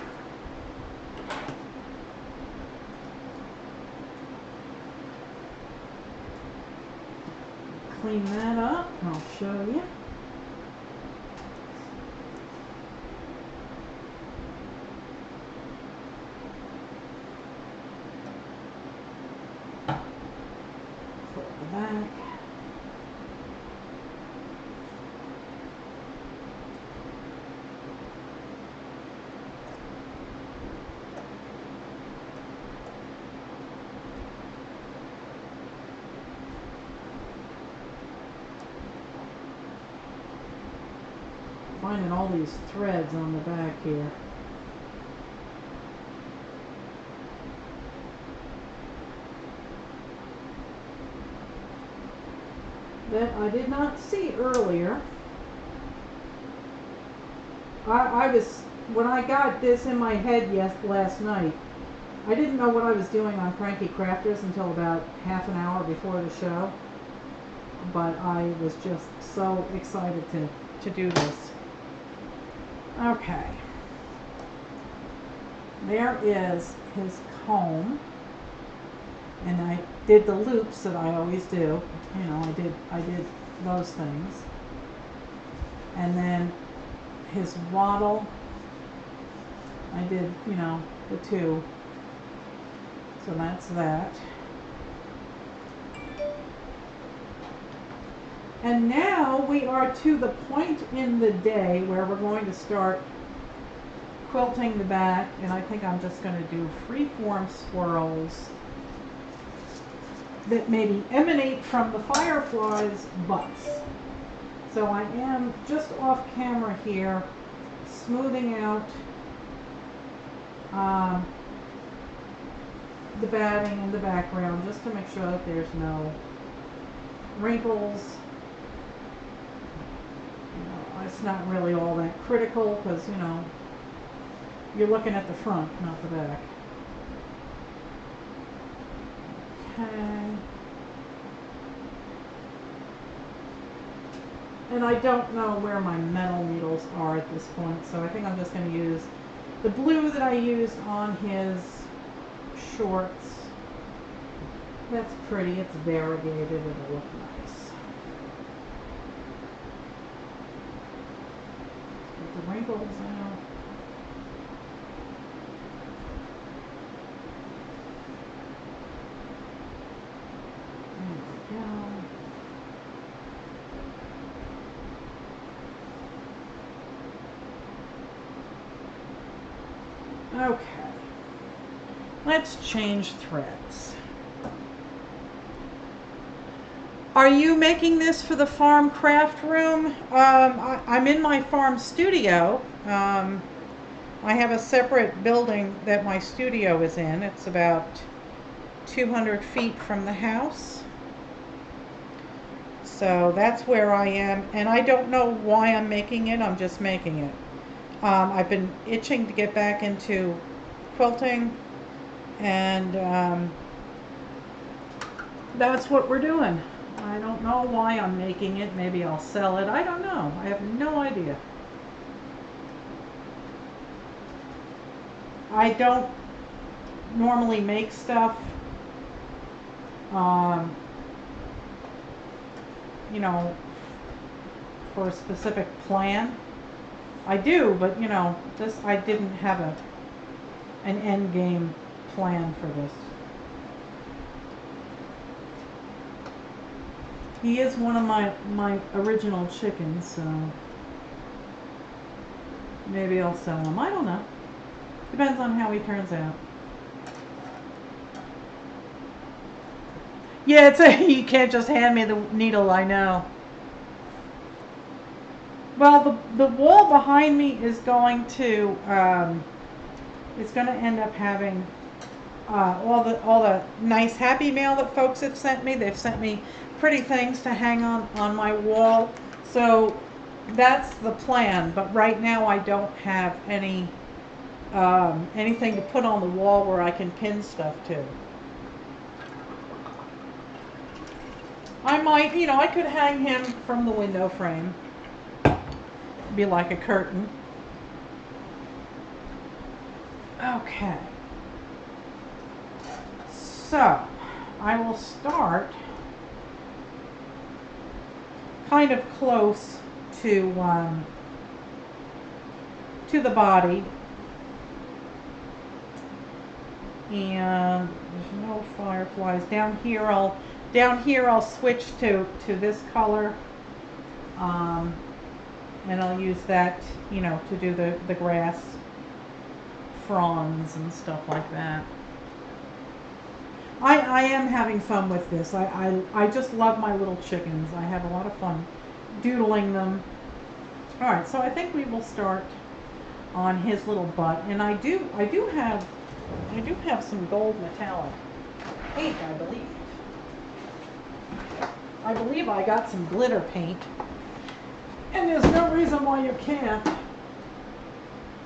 Clean that up. I'll show you. Flip the back. Finding all these threads on the back here. That I did not see earlier. I was, when I got this in my head last night, I didn't know what I was doing on Cranky Crafters until about half an hour before the show. But I was just so excited to do this. Okay, there is his comb, and I did the loops that I always do. You know, I did those things, and then his wattle, I did, you know, the 2. So that's that. And now we are to the point in the day where we're going to start quilting the back, and I think I'm just going to do freeform swirls that maybe emanate from the fireflies' butts. So I am just off camera here, smoothing out um, the batting in the background just to make sure that there's no wrinkles. You know, it's not really all that critical because, you know, you're looking at the front, not the back. Okay. And I don't know where my metal needles are at this point, so I think I'm just going to use the blue that I used on his shorts. That's pretty. It's variegated. It'll look nice. Get the wrinkles out. There we go. Okay, let's change threads. Are you making this for the farm craft room? I'm in my farm studio. I have a separate building that my studio is in. It's about 200 feet from the house. So that's where I am, and I don't know why I'm making it. I'm just making it. I've been itching to get back into quilting, and that's what we're doing. I don't know why I'm making it. Maybe I'll sell it. I don't know. I have no idea. I don't normally make stuff, you know, for a specific plan. I do, but you know, I didn't have an end game plan for this. He is one of my original chickens, so maybe I'll sell him. I don't know. Depends on how he turns out. Yeah, you can't just hand me the needle, I know. Well, the wall behind me is going to end up having all the nice happy mail that folks have sent me. They've sent me pretty things to hang on my wall. So that's the plan. But right now I don't have any anything to put on the wall where I can pin stuff to. I might, you know, I could hang him from the window frame. Be like a curtain. Okay. So, I will start kind of close to the body. And there's no fireflies. Down here I'll switch to this color. And I'll use that, you know, to do the grass fronds and stuff like that. I am having fun with this. I just love my little chickens. I have a lot of fun doodling them. All right, so I think we will start on his little butt, and I do have some gold metallic paint, I believe. I believe I got some glitter paint. And there's no reason why you can't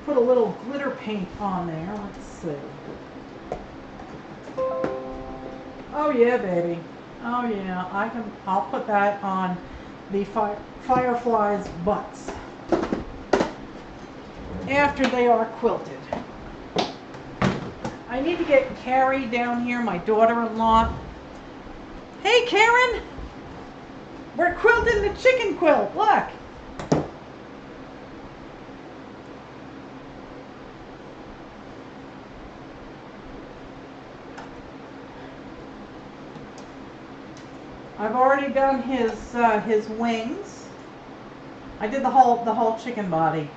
put a little glitter paint on there. Let's see. Oh yeah, baby. Oh yeah, I'll put that on the fireflies' butts after they are quilted. I need to get Carrie down here, my daughter-in-law. Hey Karen! We're quilting the chicken quilt, look! I've already done his wings. I did the whole chicken body.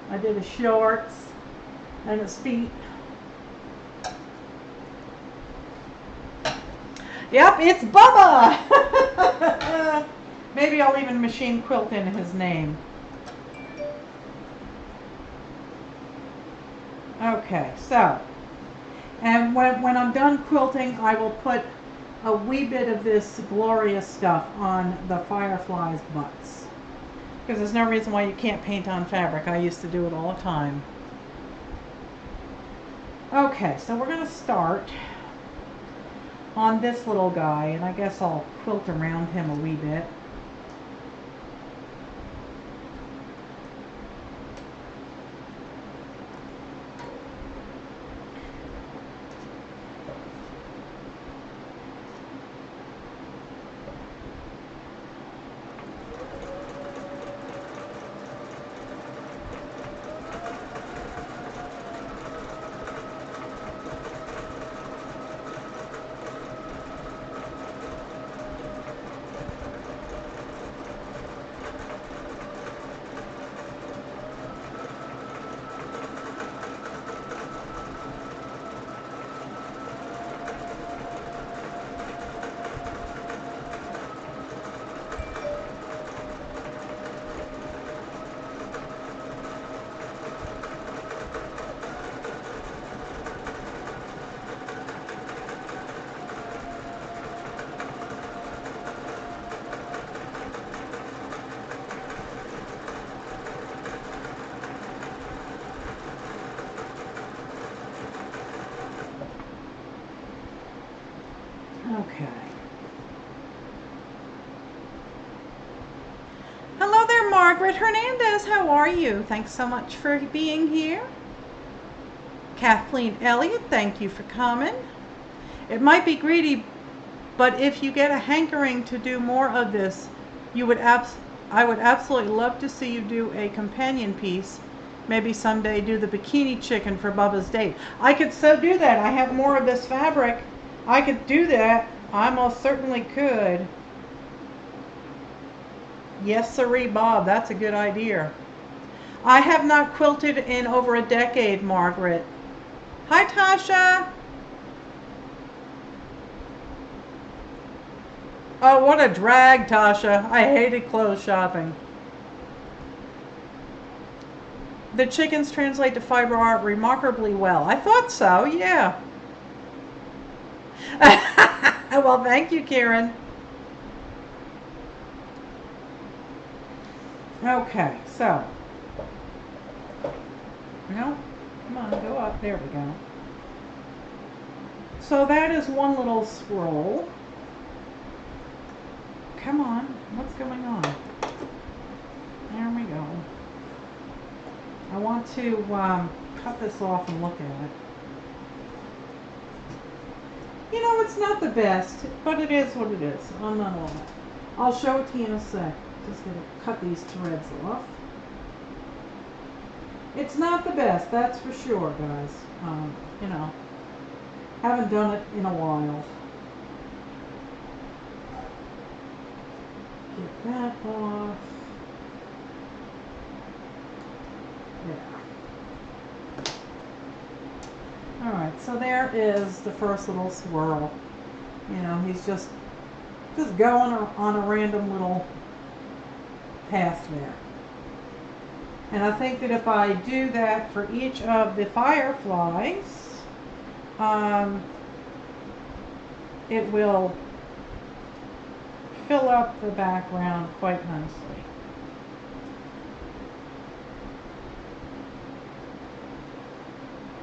I did his shorts and his feet. Yep, it's Bubba! Maybe I'll even machine quilt in his name. Okay, so, and when I'm done quilting, I will put a wee bit of this glorious stuff on the fireflies' butts. Because there's no reason why you can't paint on fabric. I used to do it all the time. Okay, so we're going to start on this little guy, and I guess I'll quilt around him a wee bit. Okay. Hello there, Margaret Hernandez. How are you? Thanks so much for being here. Kathleen Elliott, thank you for coming. It might be greedy, but if you get a hankering to do more of this, I would absolutely love to see you do a companion piece. Maybe someday do the bikini chicken for Bubba's date. I could so do that. I have more of this fabric. I could do that. I most certainly could. Yes, sirree, Bob. That's a good idea. I have not quilted in over a decade, Margaret. Hi, Tasha. Oh, what a drag, Tasha. I hated clothes shopping. The chickens translate to fiber art remarkably well. I thought so, yeah. Well, thank you, Karen. Okay, so. No, come on, go up. There we go. So that is one little scroll. Come on, what's going on? There we go. I want to cut this off and look at it. You know, it's not the best, but it is what it is. I'm not all that. I'll show it to you in a sec. Just going to cut these threads off. It's not the best, that's for sure, guys. You know, haven't done it in a while. Get that off. There. Alright, so there is the first little swirl. You know, he's just going on a random little path there. And I think that if I do that for each of the fireflies, it will fill up the background quite nicely.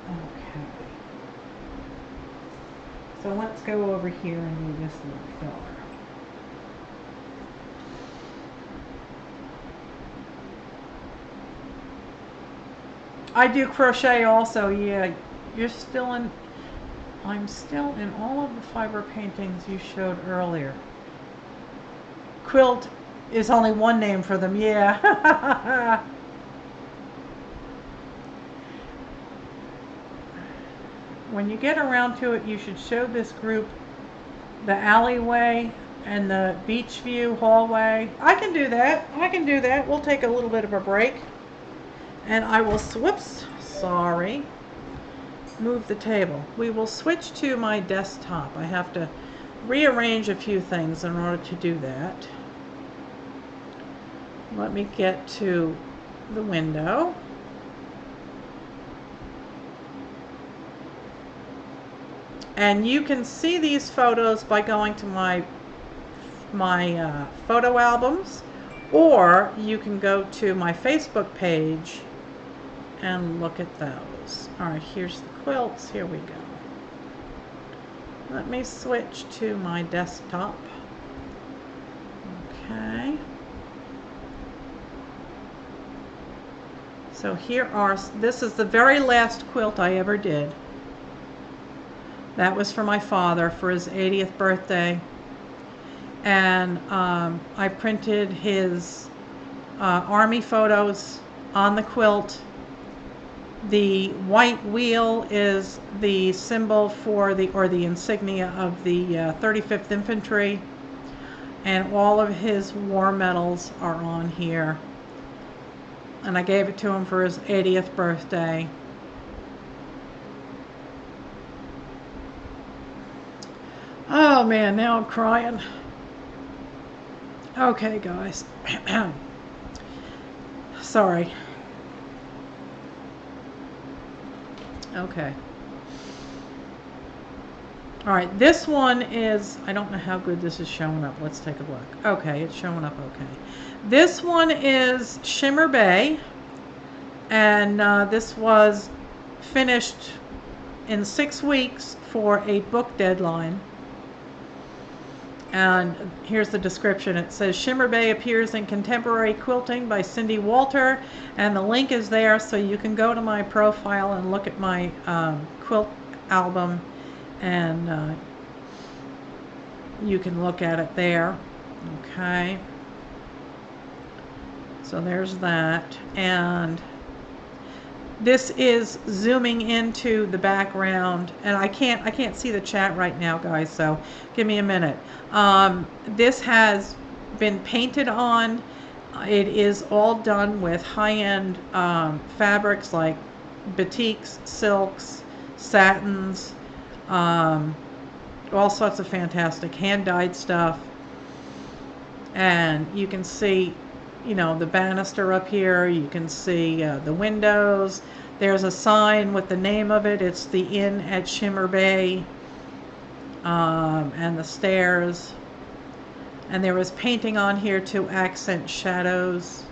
Okay. So let's go over here and do this little filler. I do crochet also, yeah. You're still in, I'm still in all of the fiber paintings you showed earlier. Quilt is only one name for them, yeah. When you get around to it, you should show this group the alleyway and the beach view hallway. I can do that. I can do that. We'll take a little bit of a break. And I will, whoops, sorry, move the table. We will switch to my desktop. I have to rearrange a few things in order to do that. Let me get to the window. And you can see these photos by going to my photo albums, or you can go to my Facebook page and look at those. All right, here's the quilts. Here we go. Let me switch to my desktop. Okay. So this is the very last quilt I ever did. That was for my father for his 80th birthday. And I printed his army photos on the quilt. The white wheel is the symbol for the insignia of the 35th Infantry. And all of his war medals are on here. And I gave it to him for his 80th birthday. Oh man, now I'm crying. Okay, guys. Sorry. Okay. All right, this one is, I don't know how good this is showing up. Let's take a look. Okay, it's showing up okay. This one is Shimmer Bay, and this was finished in 6 weeks for a book deadline. And here's the description. It says Shimmer Bay appears in Contemporary Quilting by Cindy Walter, and the link is there, so you can go to my profile and look at my quilt album, and you can look at it there. Okay, so there's that. And this is zooming into the background, and I can't see the chat right now, guys, so give me a minute. This has been painted on. It is all done with high-end fabrics like batiks, silks, satins, all sorts of fantastic hand-dyed stuff. And you can see, you know, the banister up here. You can see the windows. There's a sign with the name of it. It's the Inn at Shimmer Bay, and the stairs. And there was painting on here to accent shadows.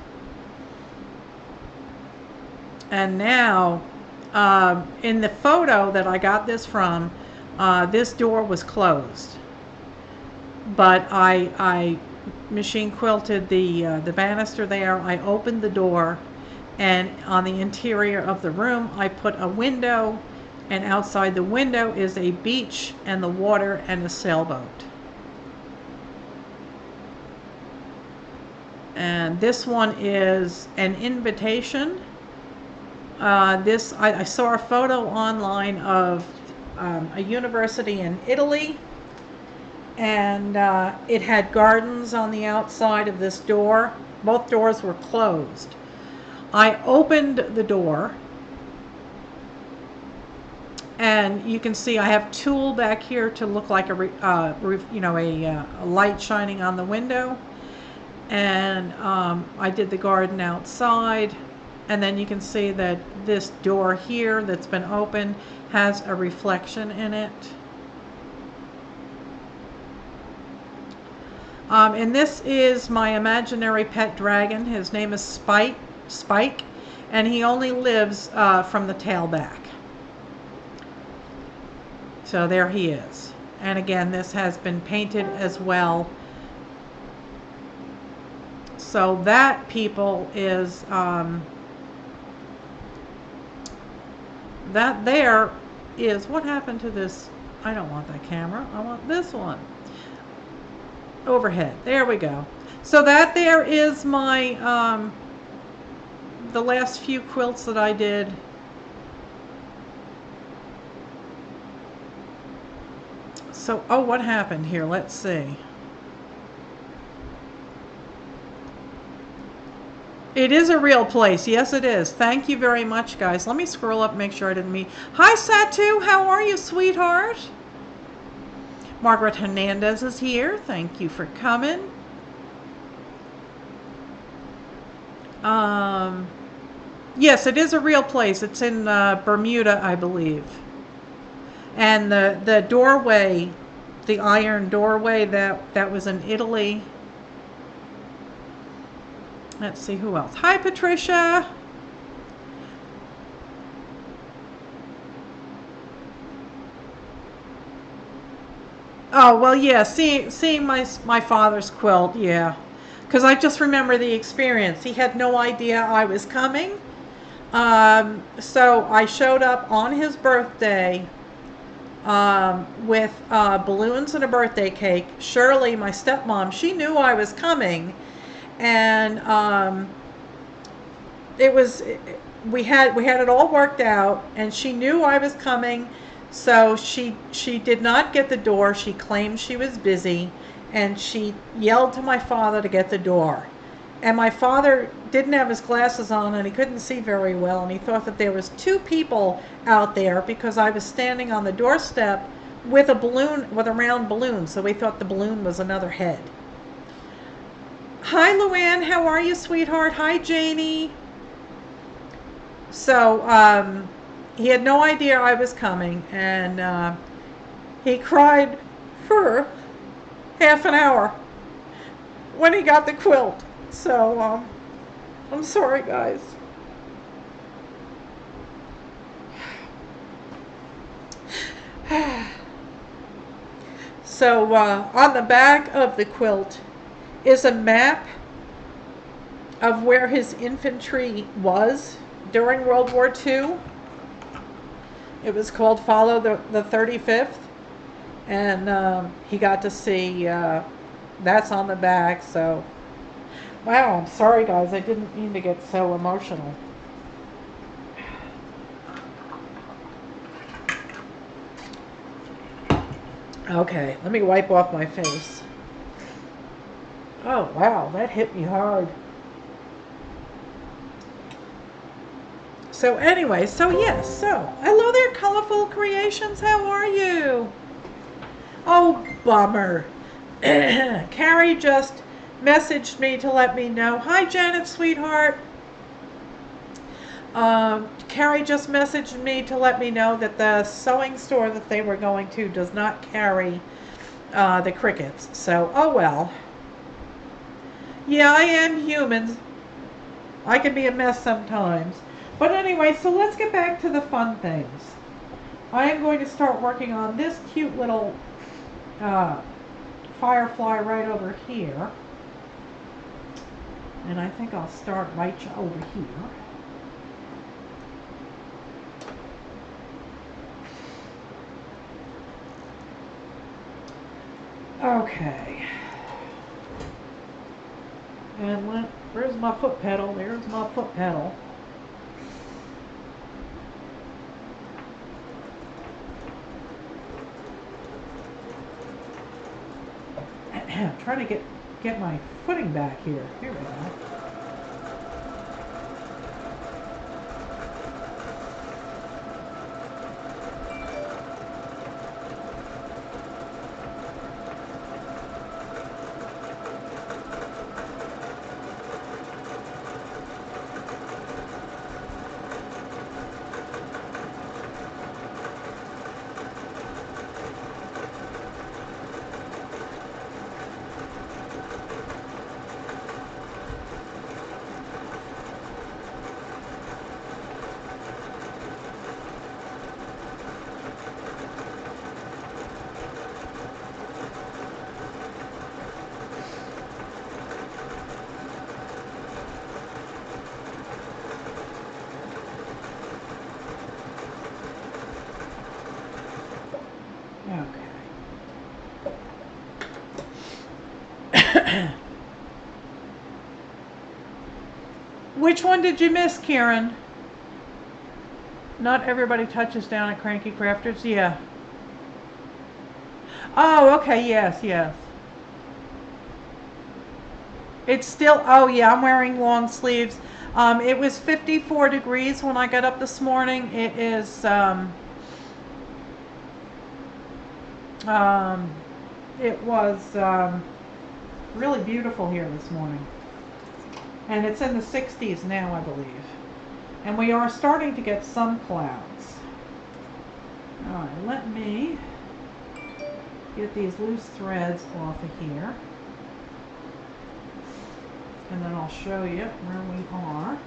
And now, in the photo that I got this from, this door was closed. But I machine quilted the banister there. I opened the door, and on the interior of the room I put a window, and outside the window is a beach and the water and a sailboat. And this one is an invitation. I saw a photo online of a university in Italy, and it had gardens on the outside of this door. Both doors were closed. I opened the door, and you can see I have tulle back here to look like a light shining on the window. And I did the garden outside, and then you can see that this door here that's been opened has a reflection in it. And this is my imaginary pet dragon. His name is Spike, and he only lives from the tail back. So there he is. And again, this has been painted as well. So that, people, is that there is, what happened to this? I don't want that camera. I want this one. Overhead. There we go. So that there is my the last few quilts that I did. So, oh, what happened here? Let's see. It is a real place. Yes, it is. Thank you very much, guys. Let me scroll up and make sure I didn't meet. Hi, Satu. How are you, sweetheart? Margaret Hernandez is here. Thank you for coming. Yes, it is a real place. It's in Bermuda, I believe. And the doorway, the iron doorway, that was in Italy. Let's see who else. Hi, Patricia. Oh, well, yeah, seeing my father's quilt, yeah. Because I just remember the experience. He had no idea I was coming. So I showed up on his birthday with balloons and a birthday cake. Shirley, my stepmom, she knew I was coming. And we had it all worked out, and she knew I was coming. So she did not get the door. She claimed she was busy, and she yelled to my father to get the door. And my father didn't have his glasses on, and he couldn't see very well, and he thought that there was 2 people out there because I was standing on the doorstep with a balloon, with a round balloon. So we thought the balloon was another head. Hi, Luann. How are you, sweetheart? Hi, Janie. So he had no idea I was coming, and he cried for half an hour when he got the quilt. So I'm sorry, guys. So on the back of the quilt is a map of where his infantry was during World War II. It was called Follow the 35th, and he got to see, that's on the back. So, wow, I'm sorry, guys, I didn't mean to get so emotional. Okay, let me wipe off my face. Oh, wow, that hit me hard. So anyway, so yes, so hello there, Colorful Creations. How are you? Oh, bummer. Carrie just messaged me to let me know. Hi, Janet, sweetheart. Carrie just messaged me to let me know that the sewing store that they were going to does not carry the crickets. So, oh well. Yeah, I am human. I can be a mess sometimes. But anyway, so let's get back to the fun things. I am going to start working on this cute little firefly right over here. And I think I'll start right over here. Okay. And where's my foot pedal? There's my foot pedal. I'm trying to get my footing back here. Here we go. Which one did you miss, Karen? Not everybody touches down at Cranky Crafters. Yeah. Oh, okay. Yes, yes. It's still, oh yeah, I'm wearing long sleeves. It was 54 degrees when I got up this morning. It is, it was really beautiful here this morning. And it's in the 60s now, I believe. And we are starting to get some clouds. Alright, let me get these loose threads off of here. And then I'll show you where we are.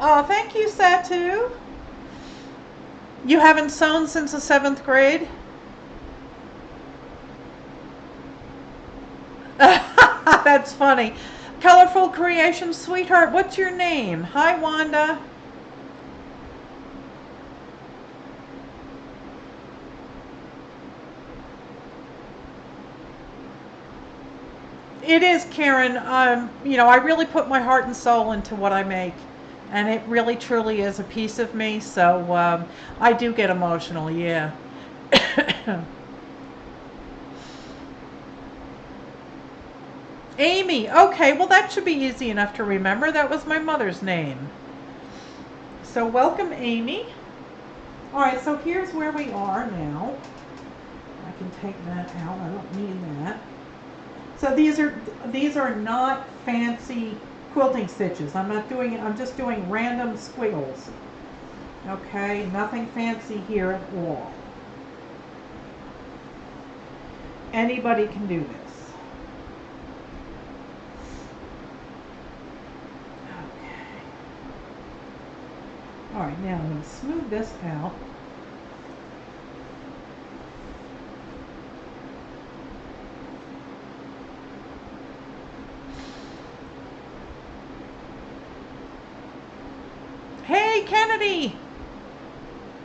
Oh, thank you, Satu. You haven't sewn since the 7th grade? That's funny. Colorful Creation Sweetheart, what's your name? Hi, Wanda. It is, Karen. You know, I really put my heart and soul into what I make. And it really, truly is a piece of me. So I do get emotional, yeah. Amy. Okay, well, that should be easy enough to remember. That was my mother's name. So welcome, Amy. All right, so here's where we are now. I can take that out. I don't need that. So these are not fancy quilting stitches. I'm just doing random squiggles. Okay, nothing fancy here at all. Anybody can do this. Okay. All right, now I'm going to smooth this out. Hey, Kennedy!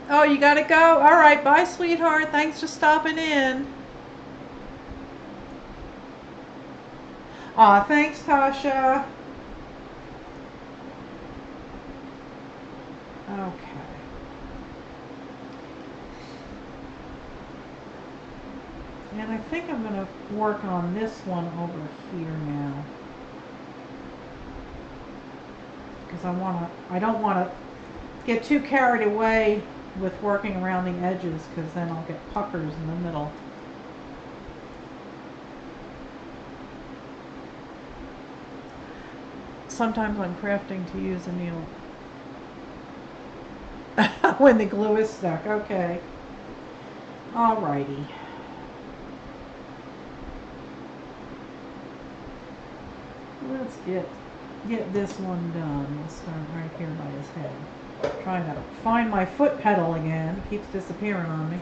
Oh, you gotta go? All right, bye, sweetheart. Thanks for stopping in. Aw, thanks, Tasha. Okay. And I think I'm gonna work on this one over here now. Because I don't want to get too carried away with working around the edges, because then I'll get puckers in the middle. Sometimes I'm crafting to use a needle. When the glue is stuck, okay. Alrighty. Let's get this one done. We'll start right here by his head. Trying to find my foot pedal again. It keeps disappearing on me.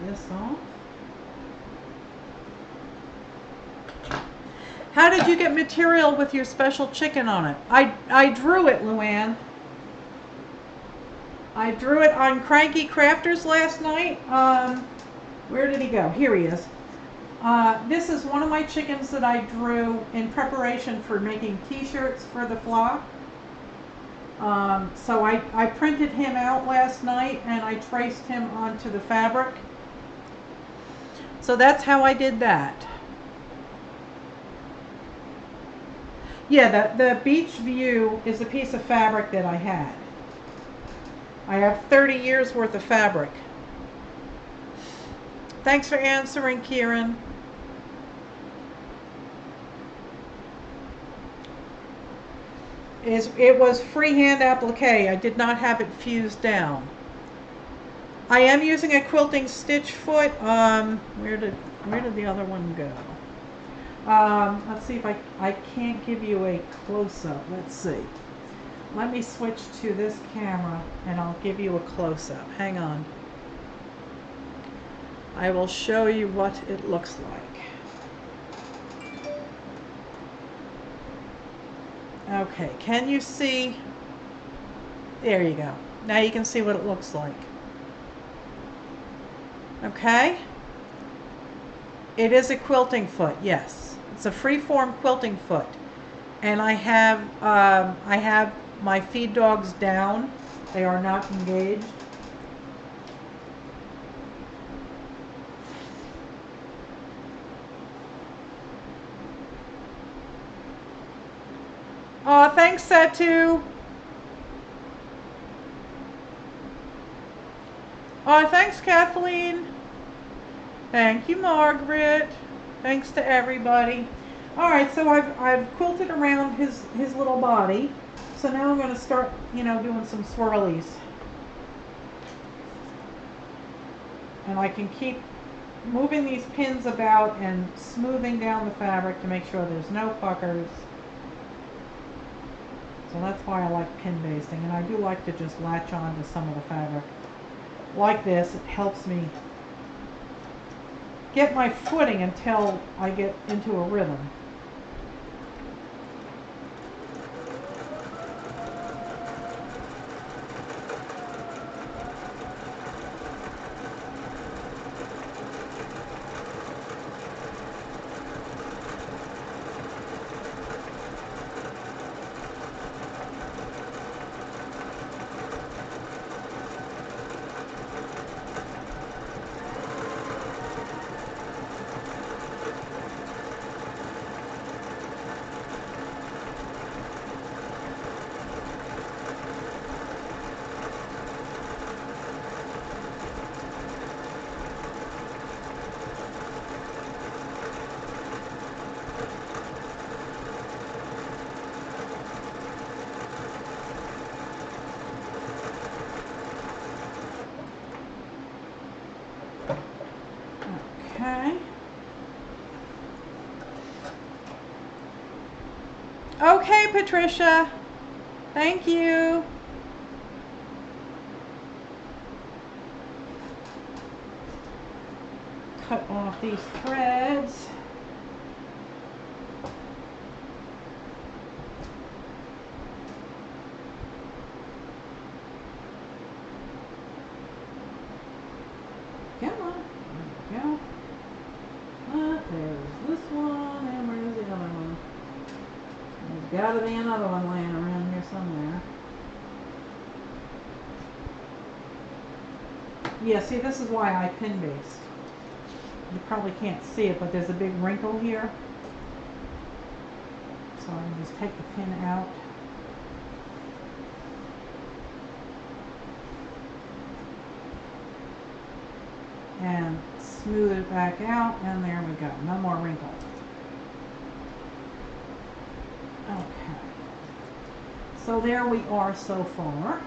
This off. How did you get material with your special chicken on it? I drew it, Luann. I drew it on Cranky Crafters last night. Where did he go? Here he is. This is one of my chickens that I drew in preparation for making t-shirts for the flock. So I printed him out last night and I traced him onto the fabric. So that's how I did that. Yeah, the beach view is a piece of fabric that I had. I have 30 years worth of fabric. Thanks for answering, Kieran. It was freehand applique. I did not have it fused down. I am using a quilting stitch foot. Where did the other one go? Let's see if I can't give you a close-up. Let's see. Let me switch to this camera and I'll give you a close-up. Hang on. I will show you what it looks like. Okay, can you see? There you go. Now you can see what it looks like. Okay? It is a quilting foot, yes. It's a free-form quilting foot. And I have my feed dogs down. They are not engaged. Oh, thanks, Satu. Oh, thanks, Kathleen. Thank you, Margaret. Thanks to everybody. All right, so I've quilted around his little body. So now I'm going to start, doing some swirlies. And I can keep moving these pins about and smoothing down the fabric to make sure there's no puckers. So that's why I like pin basting, and I do like to just latch on to some of the fabric. Like this, it helps me get my footing until I get into a rhythm. Okay. Okay, Patricia. Thank you. Cut off these threads. Come on. There we go. There's this one, and where's the other one? There's got to be another one laying around here somewhere. Yeah, see, this is why I pin baste. You probably can't see it, but there's a big wrinkle here. So I can just take the pin out. And smooth it back out, and there we go. No more wrinkle. Okay. So there we are so far.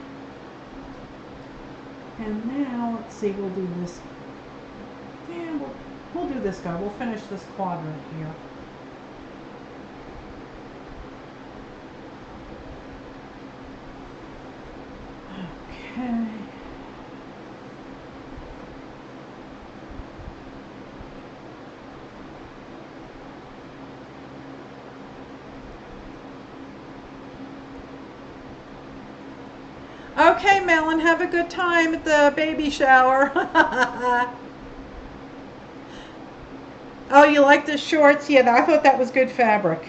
And now, let's see, we'll do this. Yeah, we'll do this guy. We'll finish this quadrant here. Okay. Okay, Melon, have a good time at the baby shower. Oh, you like the shorts? Yeah, I thought that was good fabric.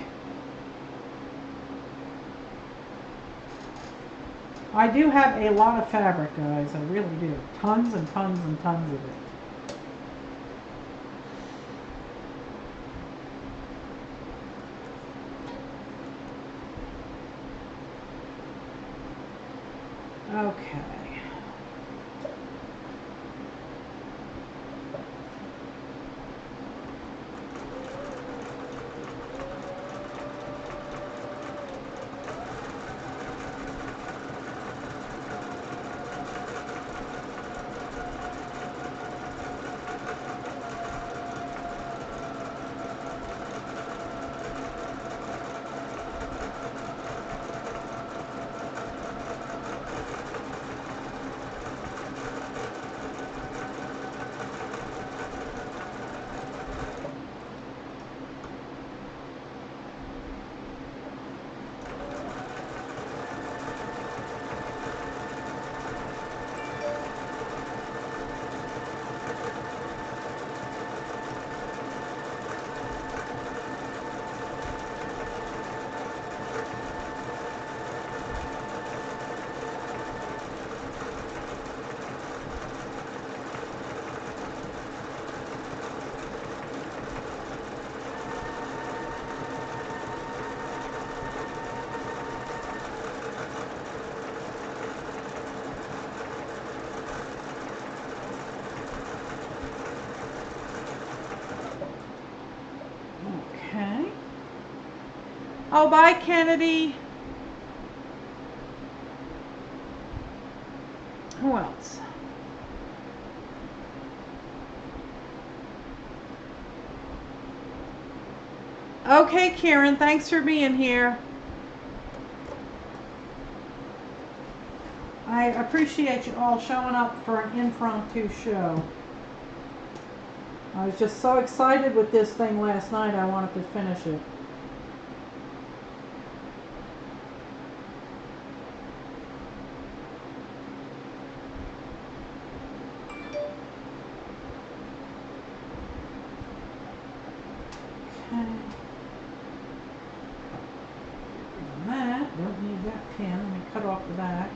I do have a lot of fabric, guys. I really do. Tons and tons and tons of it. Okay. Oh, bye, Kennedy. Who else? Okay, Karen, thanks for being here. I appreciate you all showing up for an impromptu show. I was just so excited with this thing last night, I wanted to finish it. Don't need that pin. Let me cut off the back.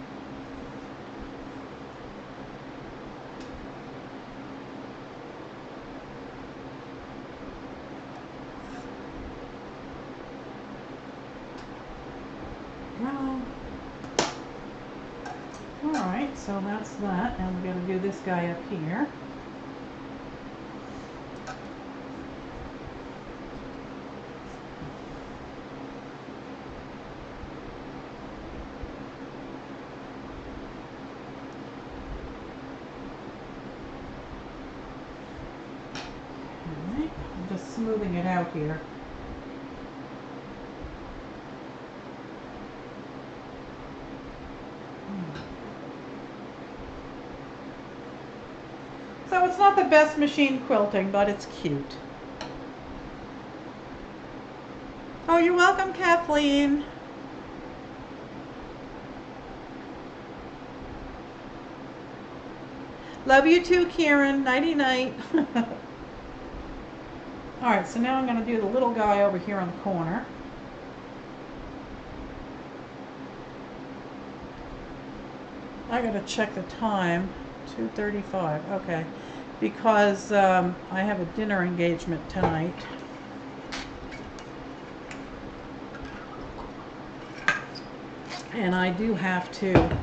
Go. Alright, so that's that. And we're going to do this guy up here. Smoothing it out here. So it's not the best machine quilting, but it's cute. Oh, you're welcome, Kathleen. Love you too, Karen. Nighty night. Alright, so now I'm going to do the little guy over here on the corner. I got to check the time. 2:35. Okay. Because I have a dinner engagement tonight. And I do have to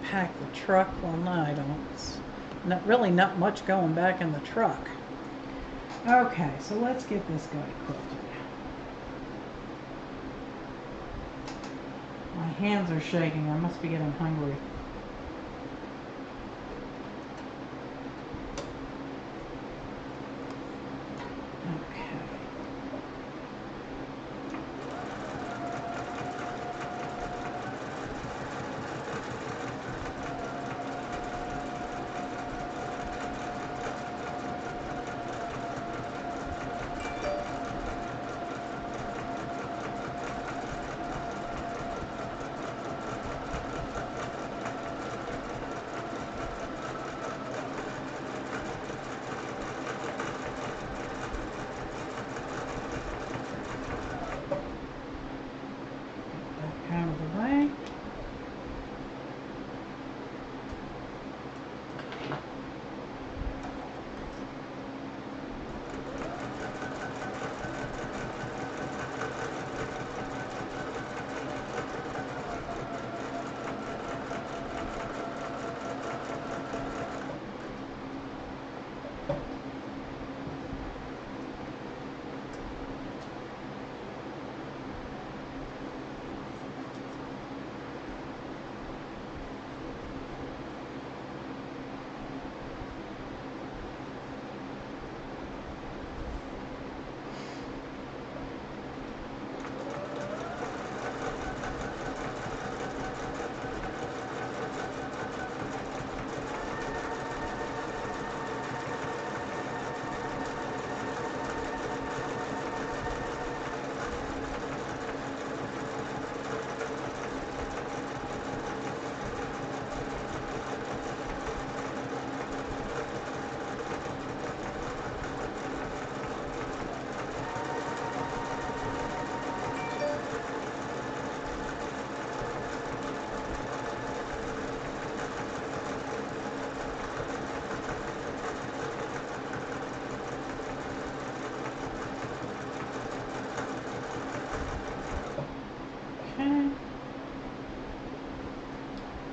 pack the truck. Well, no, I don't. It's not much going back in the truck. Okay, so let's get this guy quilted. My hands are shaking. I must be getting hungry.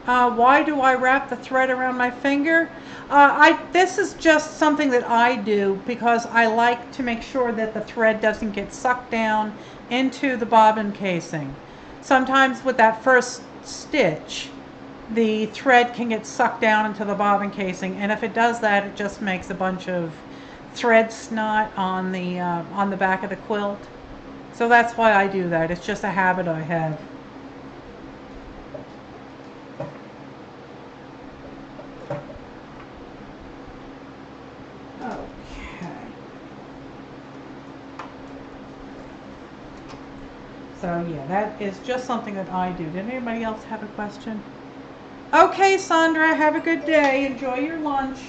Why do I wrap the thread around my finger? This is just something that I do because I like to make sure that the thread doesn't get sucked down into the bobbin casing. Sometimes with that first stitch, the thread can get sucked down into the bobbin casing, and if it does that, it just makes a bunch of thread snot on the back of the quilt. So that's why I do that. It's just a habit I have. Okay. So yeah, that is just something that I do. Did anybody else have a question? Okay, Sandra, have a good day. Enjoy your lunch.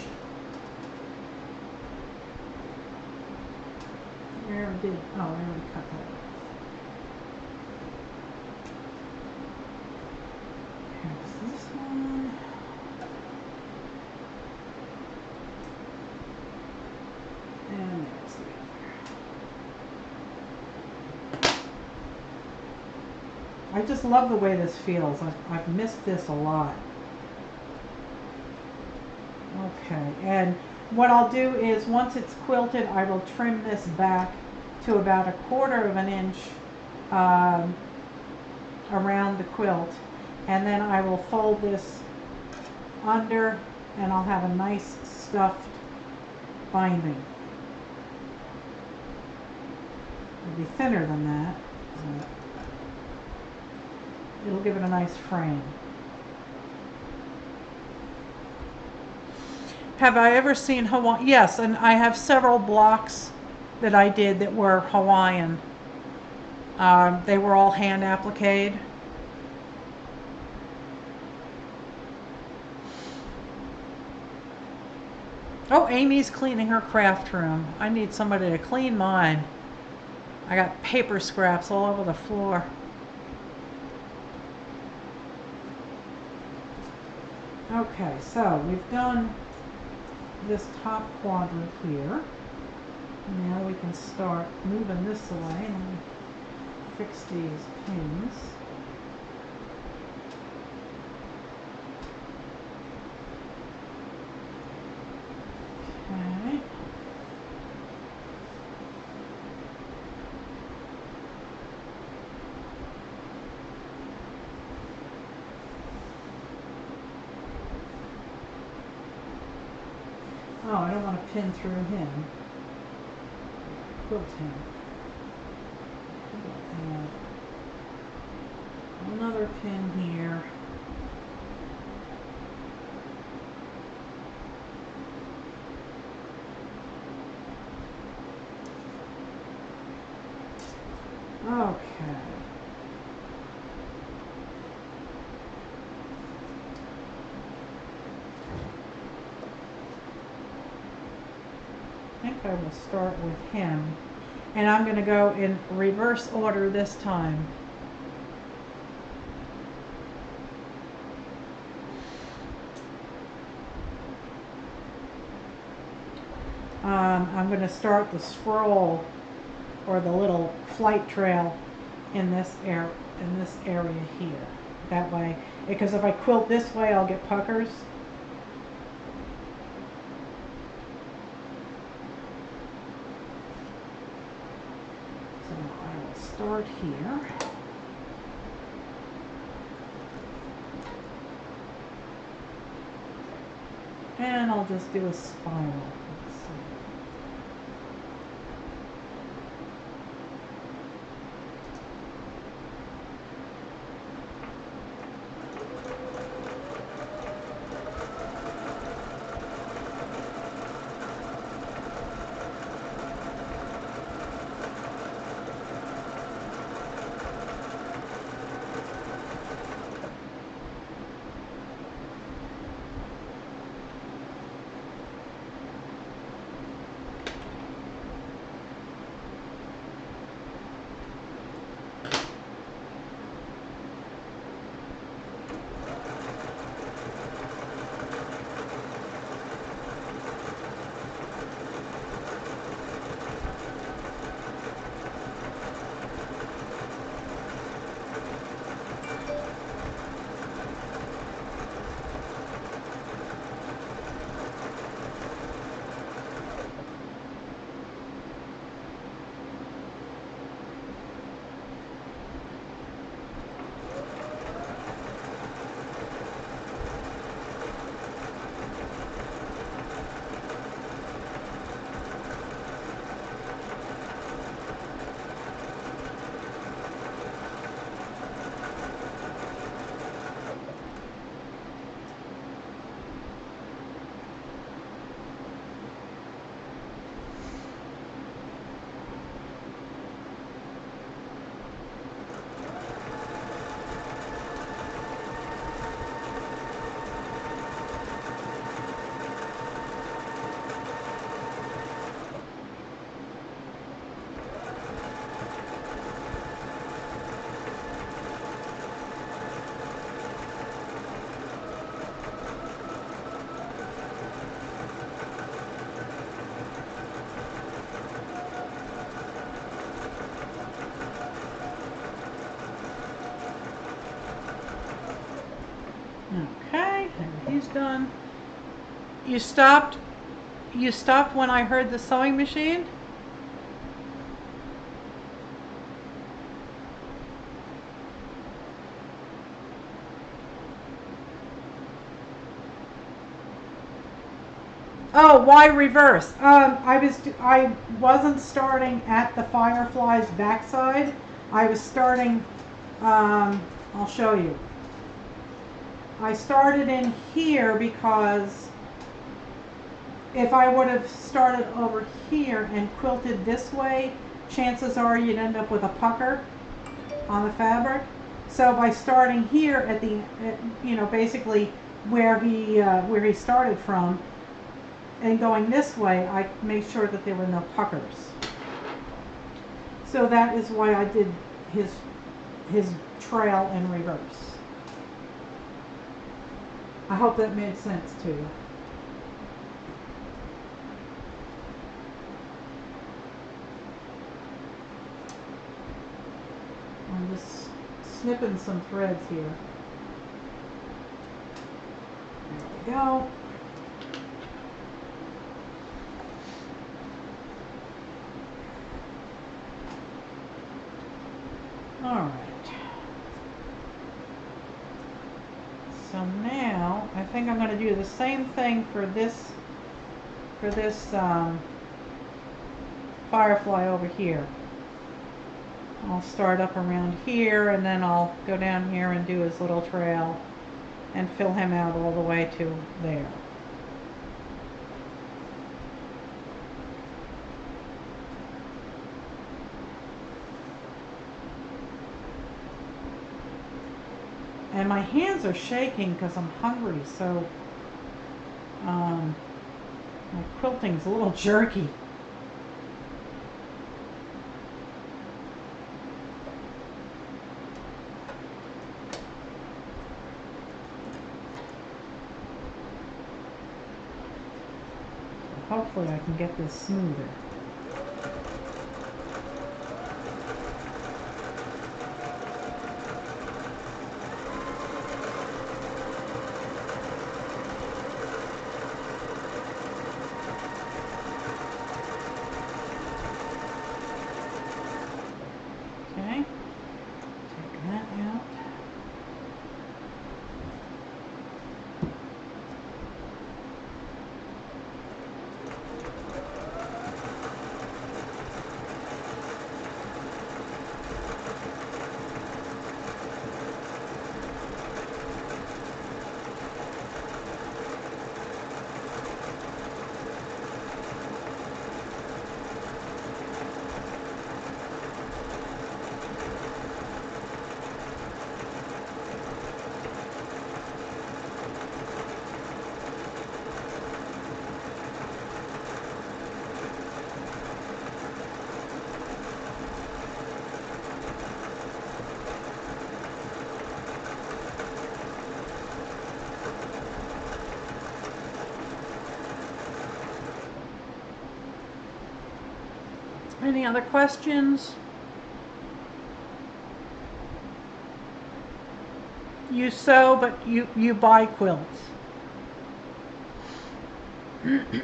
Where did, oh, I already cut that. Here's this one. And there's the other. I just love the way this feels. I've missed this a lot. Okay, and what I'll do is once it's quilted, I will trim this back to about 1/4 of an inch around the quilt, and then I will fold this under, and I'll have a nice stuffed binding. It'll be thinner than that. So it'll give it a nice frame. Have I ever seen Hawaii? Yes, and I have several blocks that I did that were Hawaiian. They were all hand appliqued. Oh, Amy's cleaning her craft room. I need somebody to clean mine. I got paper scraps all over the floor. Okay, so we've done this top quadrant here. Now we can start moving this away and fix these pins. Okay. Oh, I don't want to pin through him. Quilt him. And another pin here. Okay. I think I will start with him, and I'm going to go in reverse order this time. I'm going to start the scroll or the little flight trail in this area here. That way, because if I quilt this way, I'll get puckers. So I will start here. And I'll just do a spiral. Let's see. Okay, and he's done. You stopped when I heard the sewing machine? Oh, why reverse? I wasn't starting at the firefly's backside. I was starting, I'll show you. I started in here because if I would have started over here and quilted this way, chances are you'd end up with a pucker on the fabric. So by starting here at the, basically where he started from, and going this way, I made sure that there were no puckers. So that is why I did his trail in reverse. I hope that made sense to you. I'm just snipping some threads here. There we go. All right. So now I think I'm going to do the same thing for this firefly over here. I'll start up around here and then I'll go down here and do his little trail and fill him out all the way to there. And my hands are shaking because I'm hungry, so my quilting's a little jerky. Hopefully I can get this smoother. Okay, take that out. Any other questions? You sew, but you buy quilts. Okay.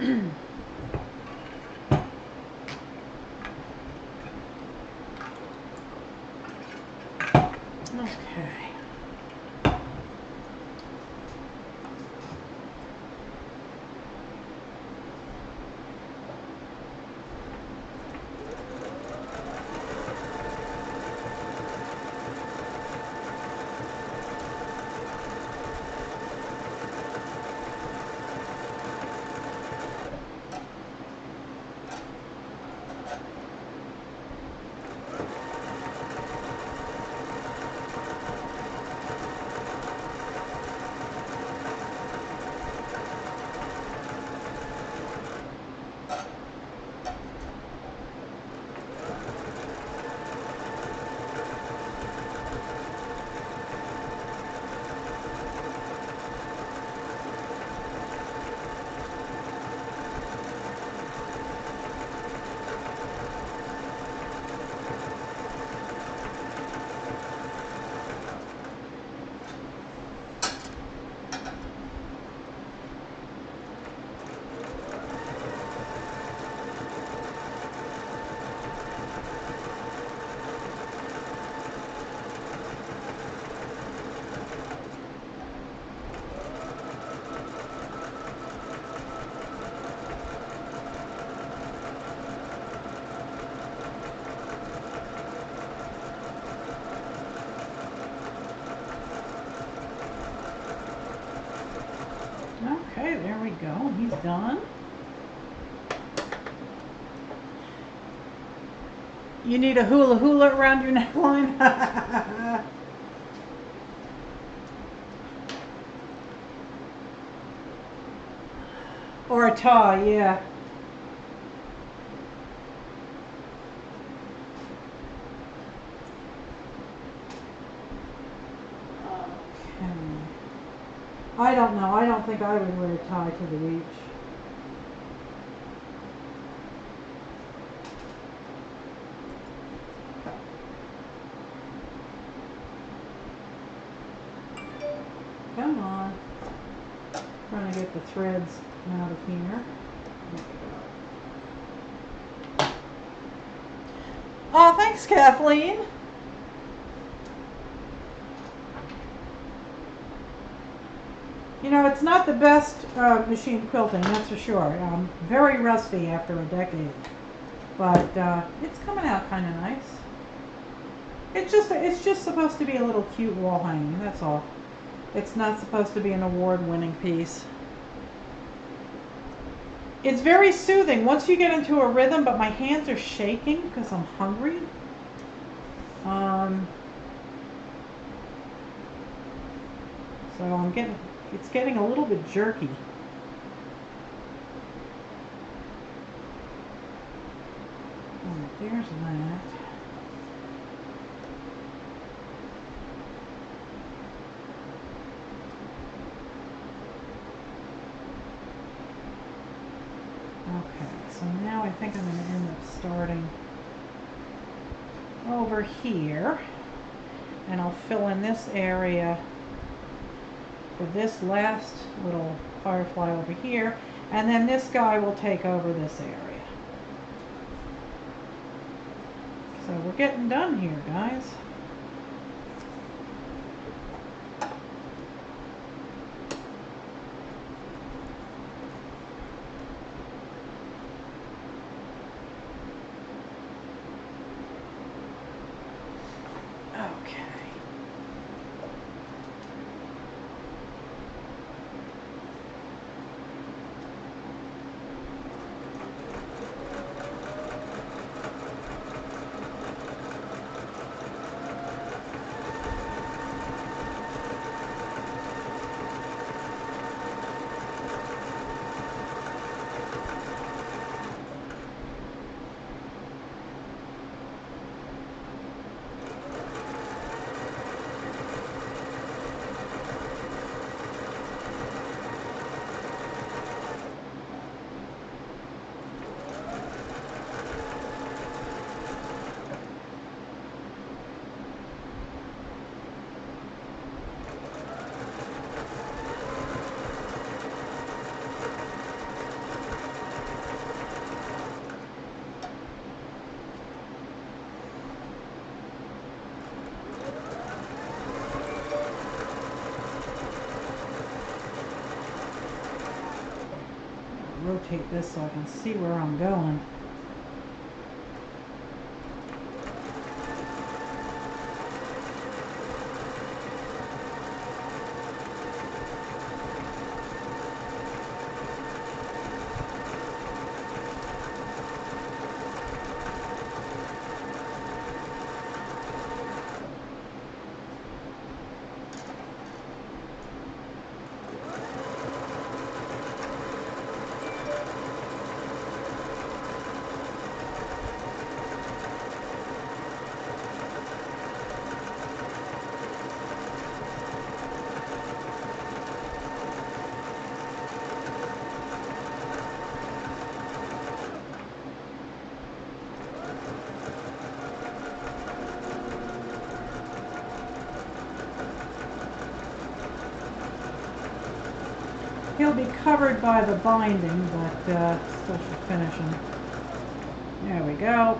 There we go. He's done. You need a hula hula around your neckline? Or a tie, yeah. Okay. I don't know. I don't think I would wear a tie to the beach. Come on. Trying to get the threads out of here. Oh, thanks, Kathleen. You know, it's not the best machine quilting, that's for sure. Very rusty after a decade. But it's coming out kind of nice. It's just supposed to be a little cute wall hanging, that's all. It's not supposed to be an award-winning piece. It's very soothing once you get into a rhythm, but my hands are shaking because I'm hungry. So it's getting a little bit jerky. Oh, there's that. Okay, so now I think I'm going to end up starting over here, and I'll fill in this area for this last little firefly over here, and then this guy will take over this area. So we're getting done here, guys. Rotate this so I can see where I'm going. He'll be covered by the binding, but still should finish him. There we go.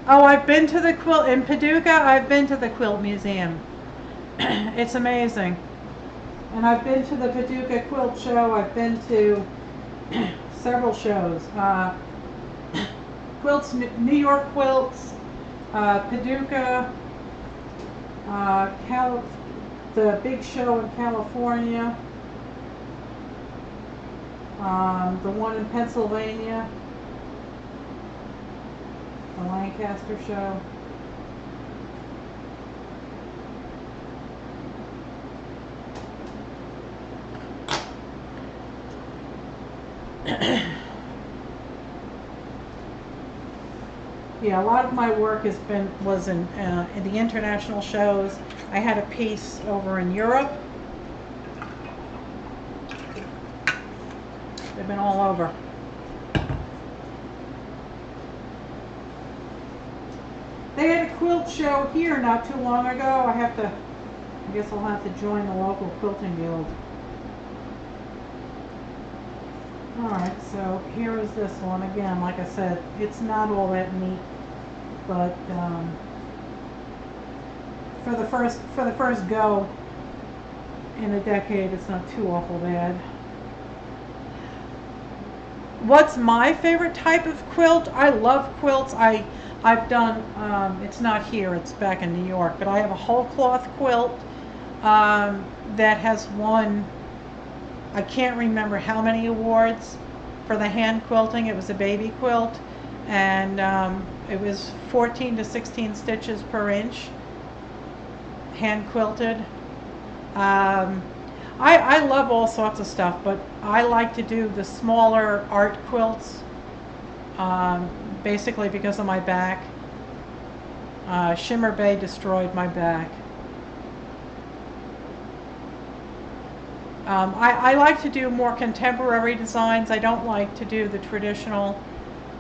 Oh, I've been to the quilt in Paducah. I've been to the Quilt Museum. It's amazing. And I've been to the Paducah Quilt Show. I've been to several shows. Quilts, New York Quilts, Paducah, the big show in California, the one in Pennsylvania, the Lancaster show. Yeah, a lot of my work was in the international shows. I had a piece over in Europe. They've been all over. They had a quilt show here not too long ago. I guess I'll have to join the local quilting guild. Alright, so here is this one. Again, like I said, it's not all that neat, but for the first go in a decade, it's not too awful bad. What's my favorite type of quilt? I love quilts. I've done, it's not here, it's back in New York, but I have a whole cloth quilt that has won, I can't remember how many awards for the hand quilting. It was a baby quilt, and it was 14 to 16 stitches per inch, hand quilted. I love all sorts of stuff, but I like to do the smaller art quilts, basically because of my back. Shimmer Bay destroyed my back. I like to do more contemporary designs. I don't like to do the traditional,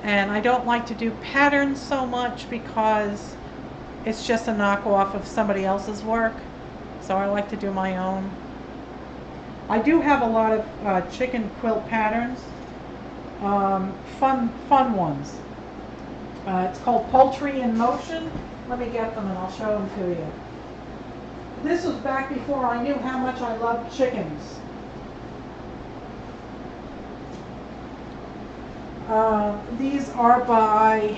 and I don't like to do patterns so much because it's just a knockoff of somebody else's work. So I like to do my own. I do have a lot of chicken quilt patterns, fun ones. It's called Poultry in Motion. Let me get them and I'll show them to you. This was back before I knew how much I loved chickens. These are by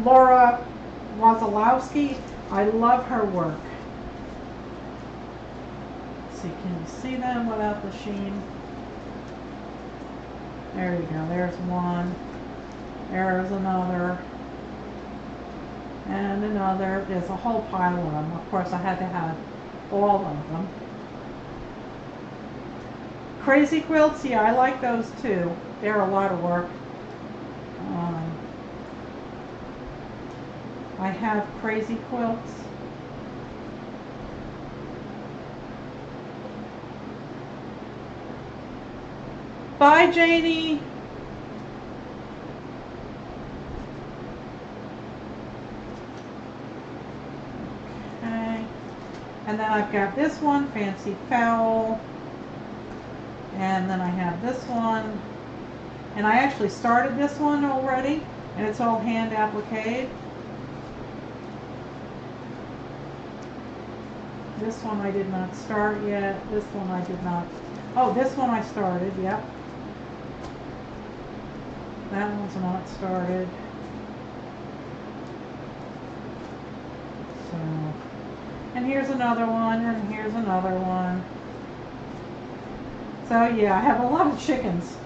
Laura Wazalowski. I love her work. Let's see, can you see them without the sheen? There you go, there's one. There's another. And another. There's a whole pile of them. Of course, I had to have all of them. Crazy quilts, yeah, I like those too. They're a lot of work. I have crazy quilts. Bye, Janie. Okay. And then I've got this one, Fancy Fowl. And then I have this one. And I actually started this one already, and it's all hand appliqué. This one I did not start yet. This one I did not. Oh, this one I started, yep. That one's not started. So, and here's another one, and here's another one. So yeah, I have a lot of chickens.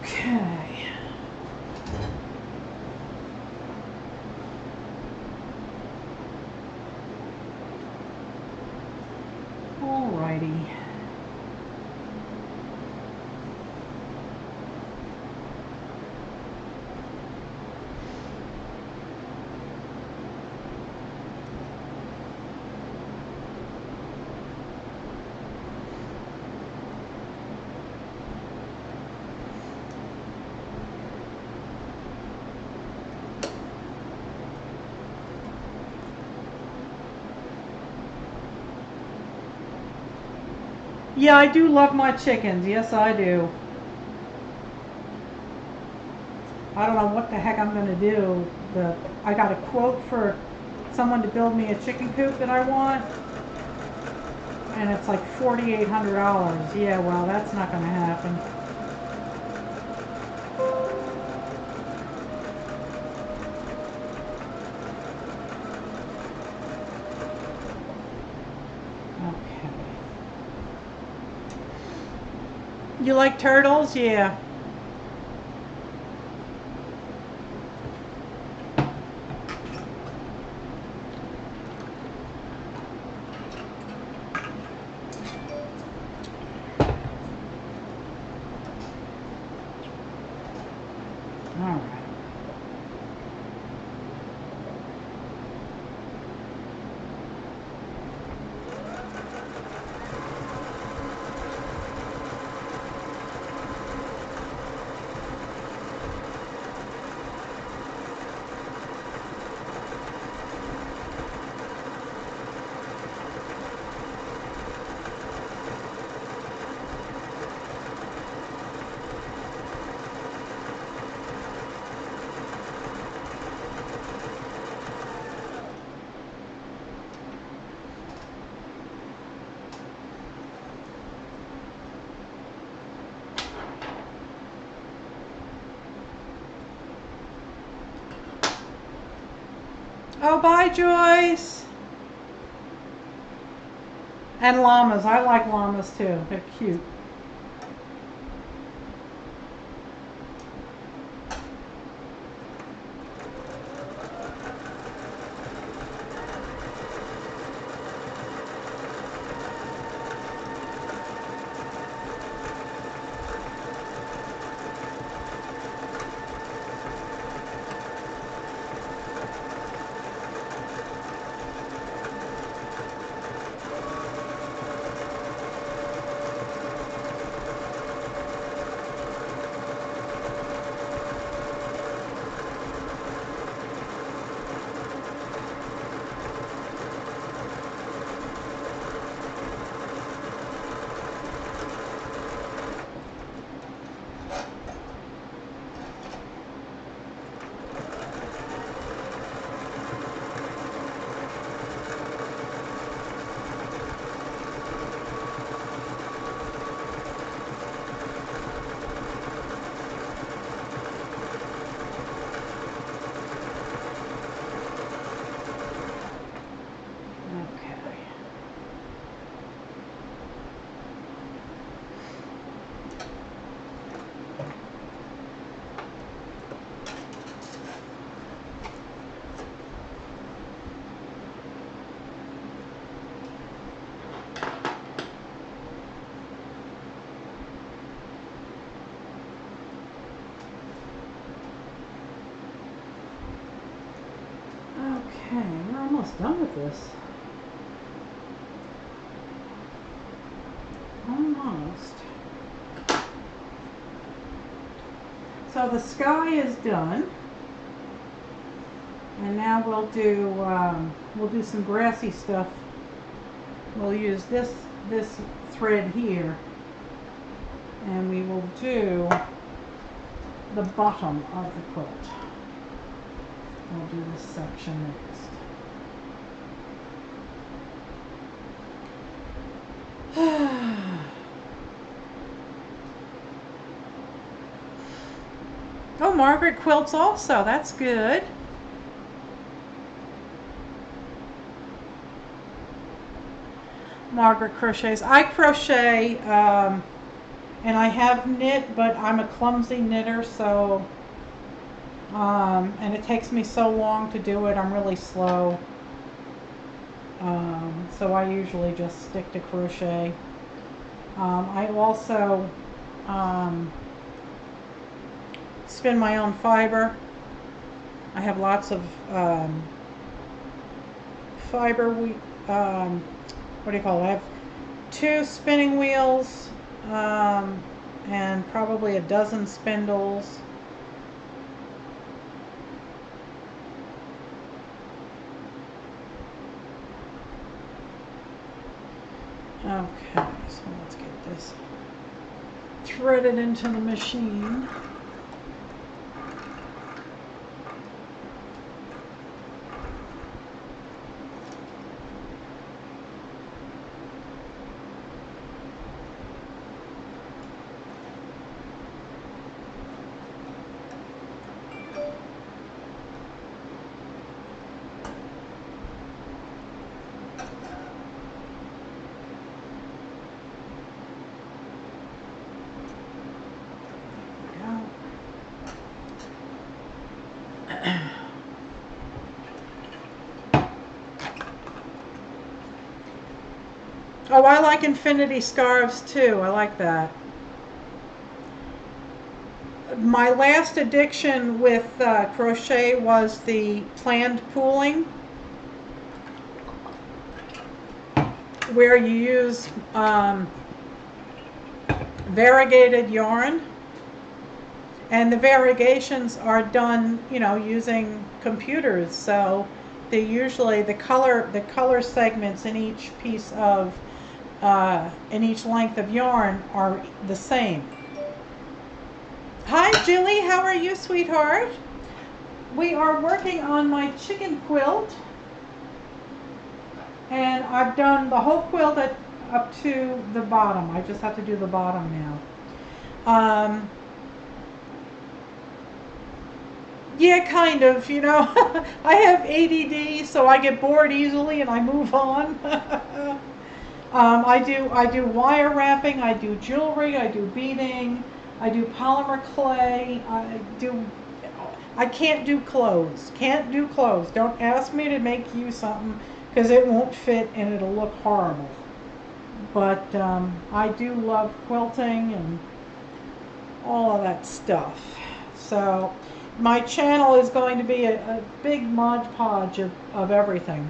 Okay. Alrighty. Yeah, I do love my chickens. Yes, I do. I don't know what the heck I'm gonna do. I got a quote for someone to build me a chicken coop that I want, and it's like $4,800. Yeah, well, that's not gonna happen. Okay. You like turtles? Yeah. All right. Oh, bye, Joyce. And llamas. I like llamas too. They're cute. Okay, we're almost done with this. Almost. So the sky is done, and now we'll do some grassy stuff. We'll use this thread here, and we will do the bottom of the quilt. We'll do this section next. Oh, Margaret quilts also. That's good. Margaret crochets. I crochet, and I have knit, but I'm a clumsy knitter, so and it takes me so long to do it. I'm really slow. So I usually just stick to crochet. I also spin my own fiber. I have lots of fiber. What do you call it? I have 2 spinning wheels and probably a dozen spindles. Okay, so let's get this threaded into the machine. Oh, I like infinity scarves too. I like that. My last addiction with crochet was the planned pooling, where you use variegated yarn, and the variegations are done, you know, using computers. So they usually the color segments in each piece of in each length of yarn are the same. Hi, Julie. How are you, sweetheart? We are working on my chicken quilt, and I've done the whole quilt up to the bottom. I just have to do the bottom now. Yeah, kind of, you know. I have ADD, so I get bored easily and I move on. I do wire wrapping, I do jewelry, I do beading, I do polymer clay, I can't do clothes. Can't do clothes. Don't ask me to make you something because it won't fit and it'll look horrible. But I do love quilting and all of that stuff. So my channel is going to be a big Mod Podge of everything.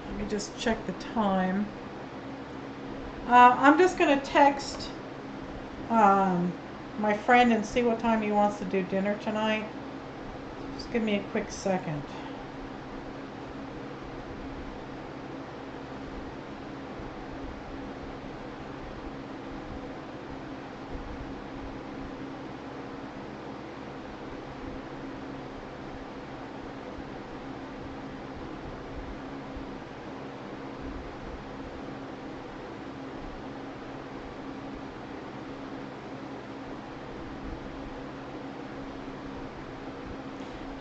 Let me just check the time. I'm just going to text my friend and see what time he wants to do dinner tonight. Just give me a quick second.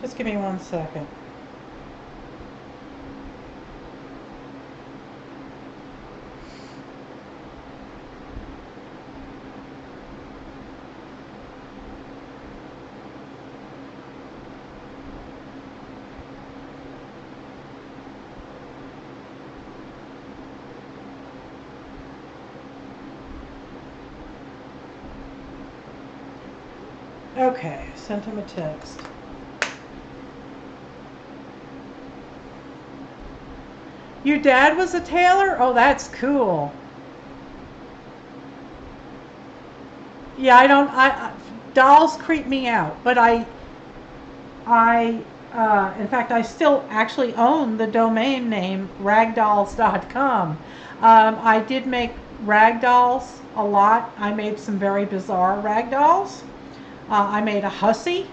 Just give me 1 second. Okay, sent him a text. Your dad was a tailor? Oh, that's cool. Yeah, dolls creep me out, but in fact, I still actually own the domain name ragdolls.com. I did make ragdolls a lot. I made some very bizarre ragdolls. I made a hussy.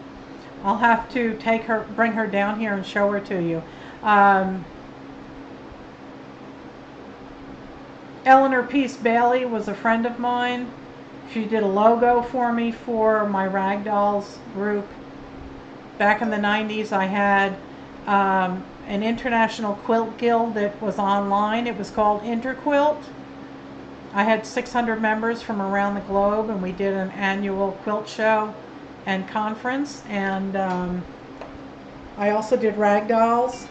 I'll have to bring her down here and show her to you. Eleanor Peace Bailey was a friend of mine. She did a logo for me for my Ragdolls group. Back in the 90s, I had an international quilt guild that was online. It was called Interquilt. I had 600 members from around the globe, and we did an annual quilt show and conference. And I also did Ragdolls.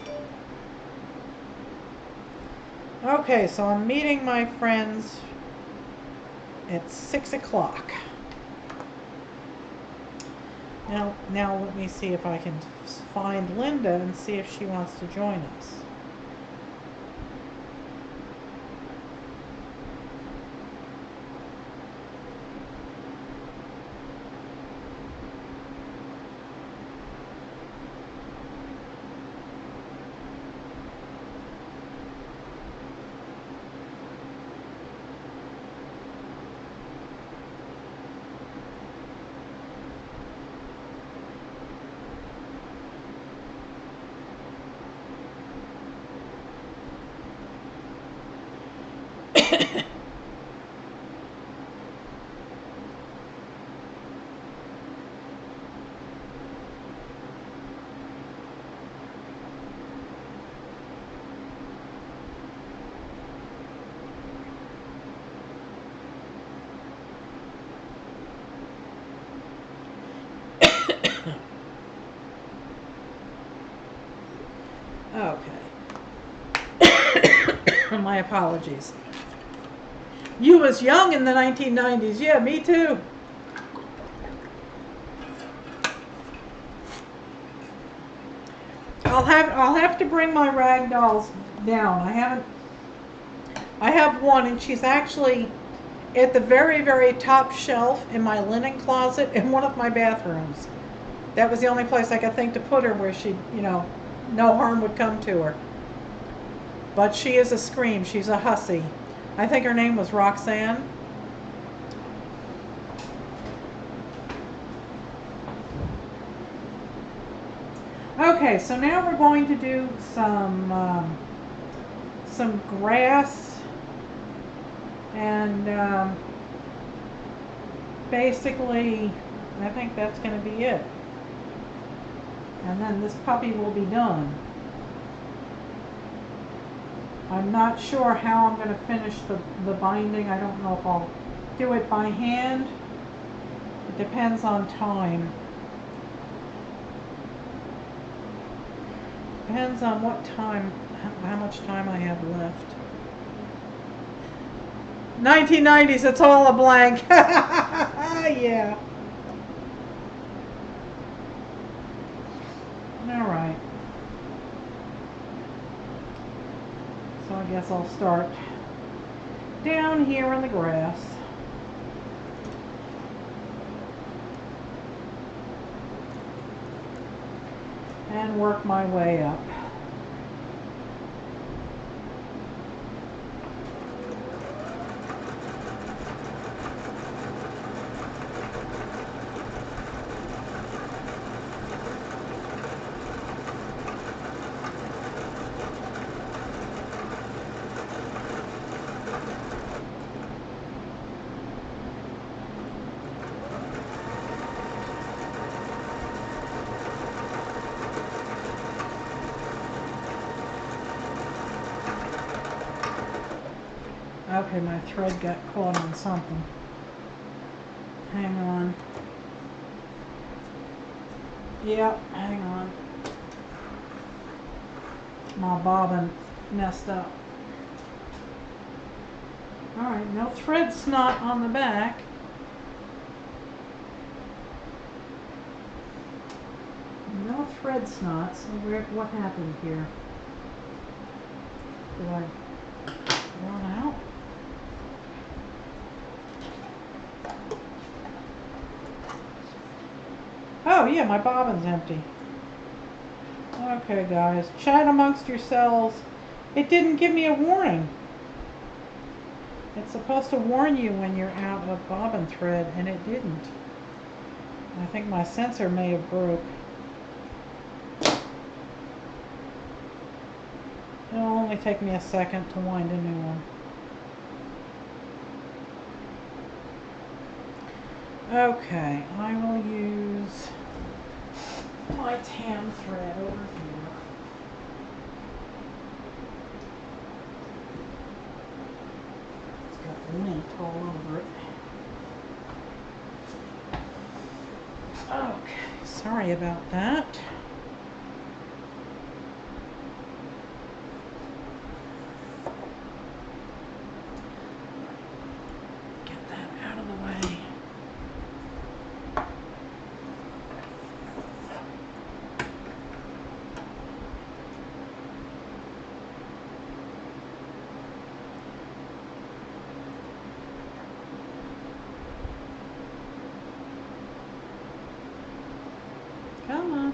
Okay, so I'm meeting my friends at 6 o'clock. Now let me see if I can find Linda and see if she wants to join us. Okay. My apologies. You was young in the 1990s. Yeah, me too. I'll have to bring my rag dolls down. I have one, and she's actually at the very, very top shelf in my linen closet in one of my bathrooms. That was the only place I could think to put her where she, no harm would come to her. But she is a scream. She's a hussy. I think her name was Roxanne. Okay, so now we're going to do some grass and basically I think that's going to be it. And then this puppy will be done. I'm not sure how I'm going to finish the binding. I don't know if I'll do it by hand. It depends on time. Depends on what time, how much time I have left. 1990s, it's all a blank. Yeah. All right. So I guess I'll start down here in the grass. And work my way up. Okay, my thread got caught on something. Hang on. Yep, hang on. My bobbin messed up. Alright, no thread snot on the back. No thread snot, so what happened here? Did I run out? Oh yeah, my bobbin's empty. Okay guys, chat amongst yourselves. It didn't give me a warning. It's supposed to warn you when you're out of bobbin thread, and it didn't. I think my sensor may have broke. It'll only take me a second to wind a new one. Okay, I will use my tan thread over here. It's got lint all over it. Okay, sorry about that. Get that out of the way. Come on.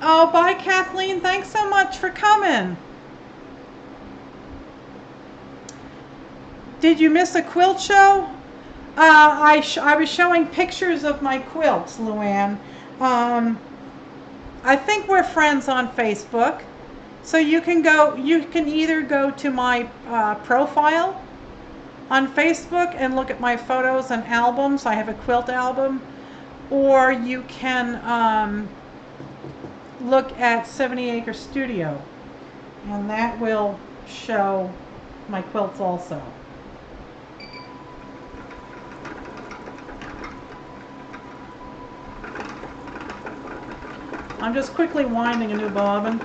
Oh, bye, Kathleen. Thanks so much for coming. Did you miss a quilt show? I was showing pictures of my quilts, Luann. I I think we're friends on Facebook. So you can either go to my profile on Facebook and look at my photos and albums. I have a quilt album. Or you can look at 70 Acre Studio, and that will show my quilts also. I'm just quickly winding a new bobbin.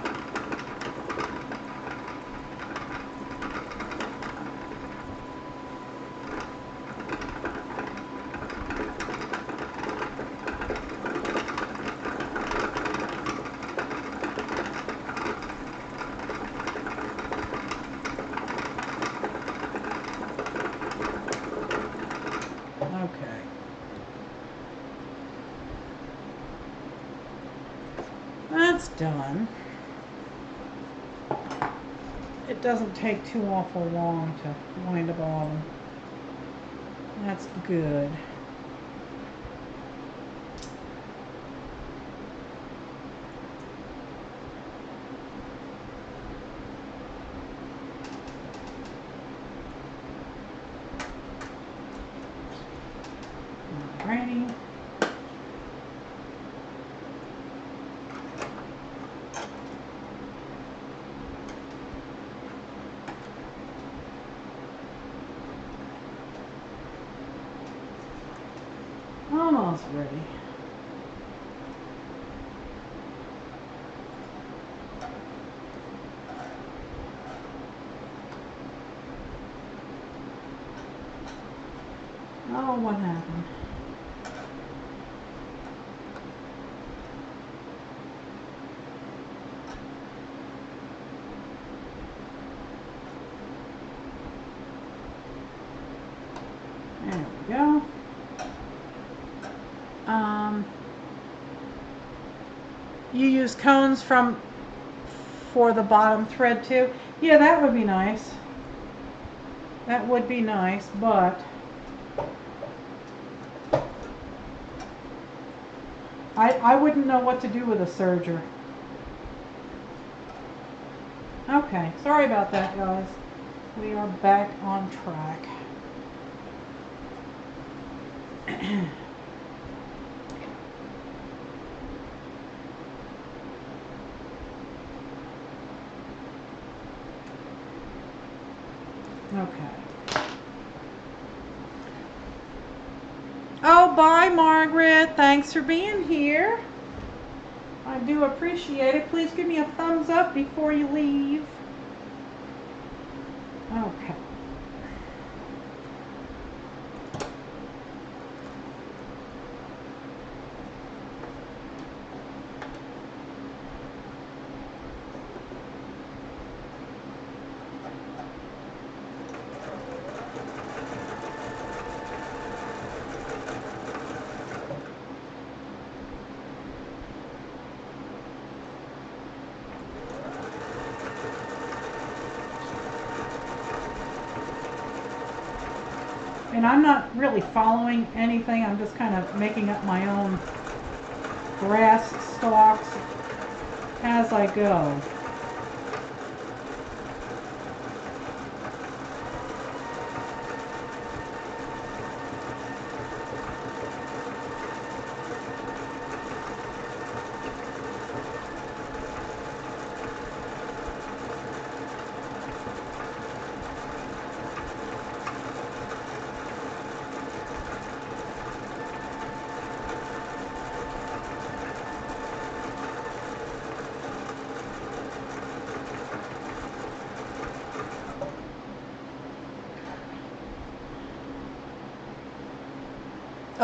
Okay. That's done. It doesn't take too awful long to wind a bobbin. That's good. Alrighty. Almost ready. Oh, what happened? There we go. You use cones for the bottom thread too? Yeah, that would be nice. That would be nice, but I wouldn't know what to do with a serger. Okay, sorry about that, guys. We are back on track. Okay. Oh, bye, Margaret. Thanks for being here. I do appreciate it. Please give me a thumbs up before you leave. Okay. And I'm not really following anything. I'm just kind of making up my own grass stalks as I go.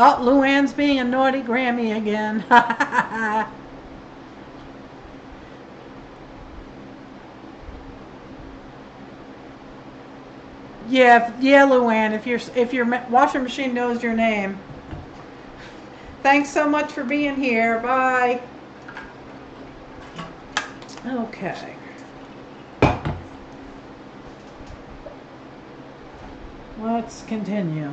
Oh, Luann's being a naughty Grammy again. Yeah, Luann, if your washing machine knows your name. Thanks so much for being here. Bye. Okay. Let's continue.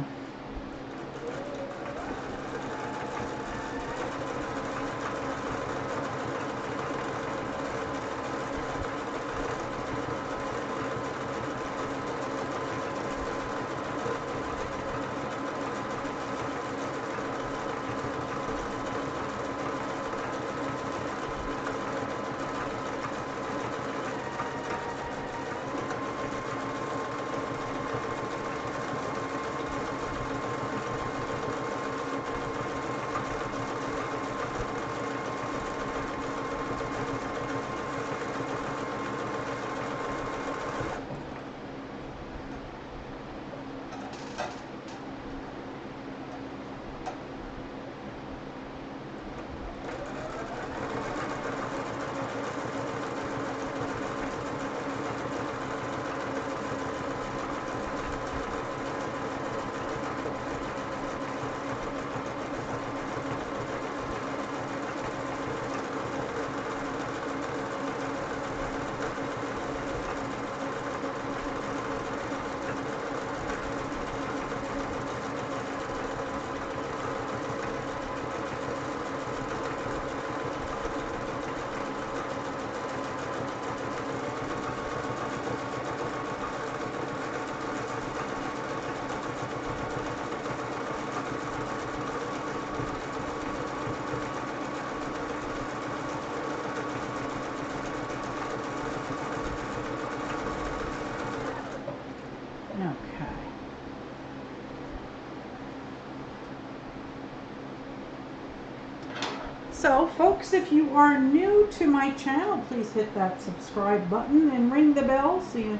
So, folks, if you are new to my channel, please hit that subscribe button and ring the bell so you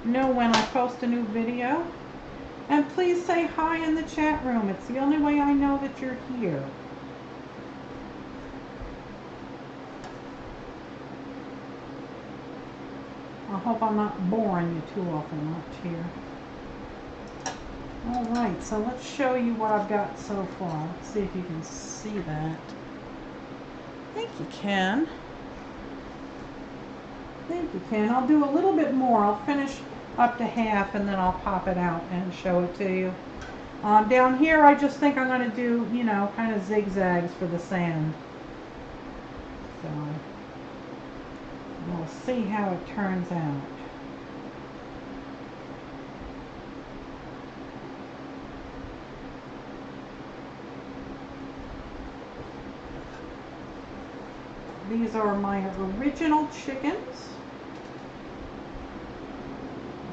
know when I post a new video. And please say hi in the chat room. It's the only way I know that you're here. I hope I'm not boring you too awful much here. Alright, so let's show you what I've got so far. Let's see if you can see that. I think you can. I think you can. I'll do a little bit more. I'll finish up to half and then I'll pop it out and show it to you. Down here I just think I'm going to do, you know, kind of zigzags for the sand. So we'll see how it turns out. These are my original chickens.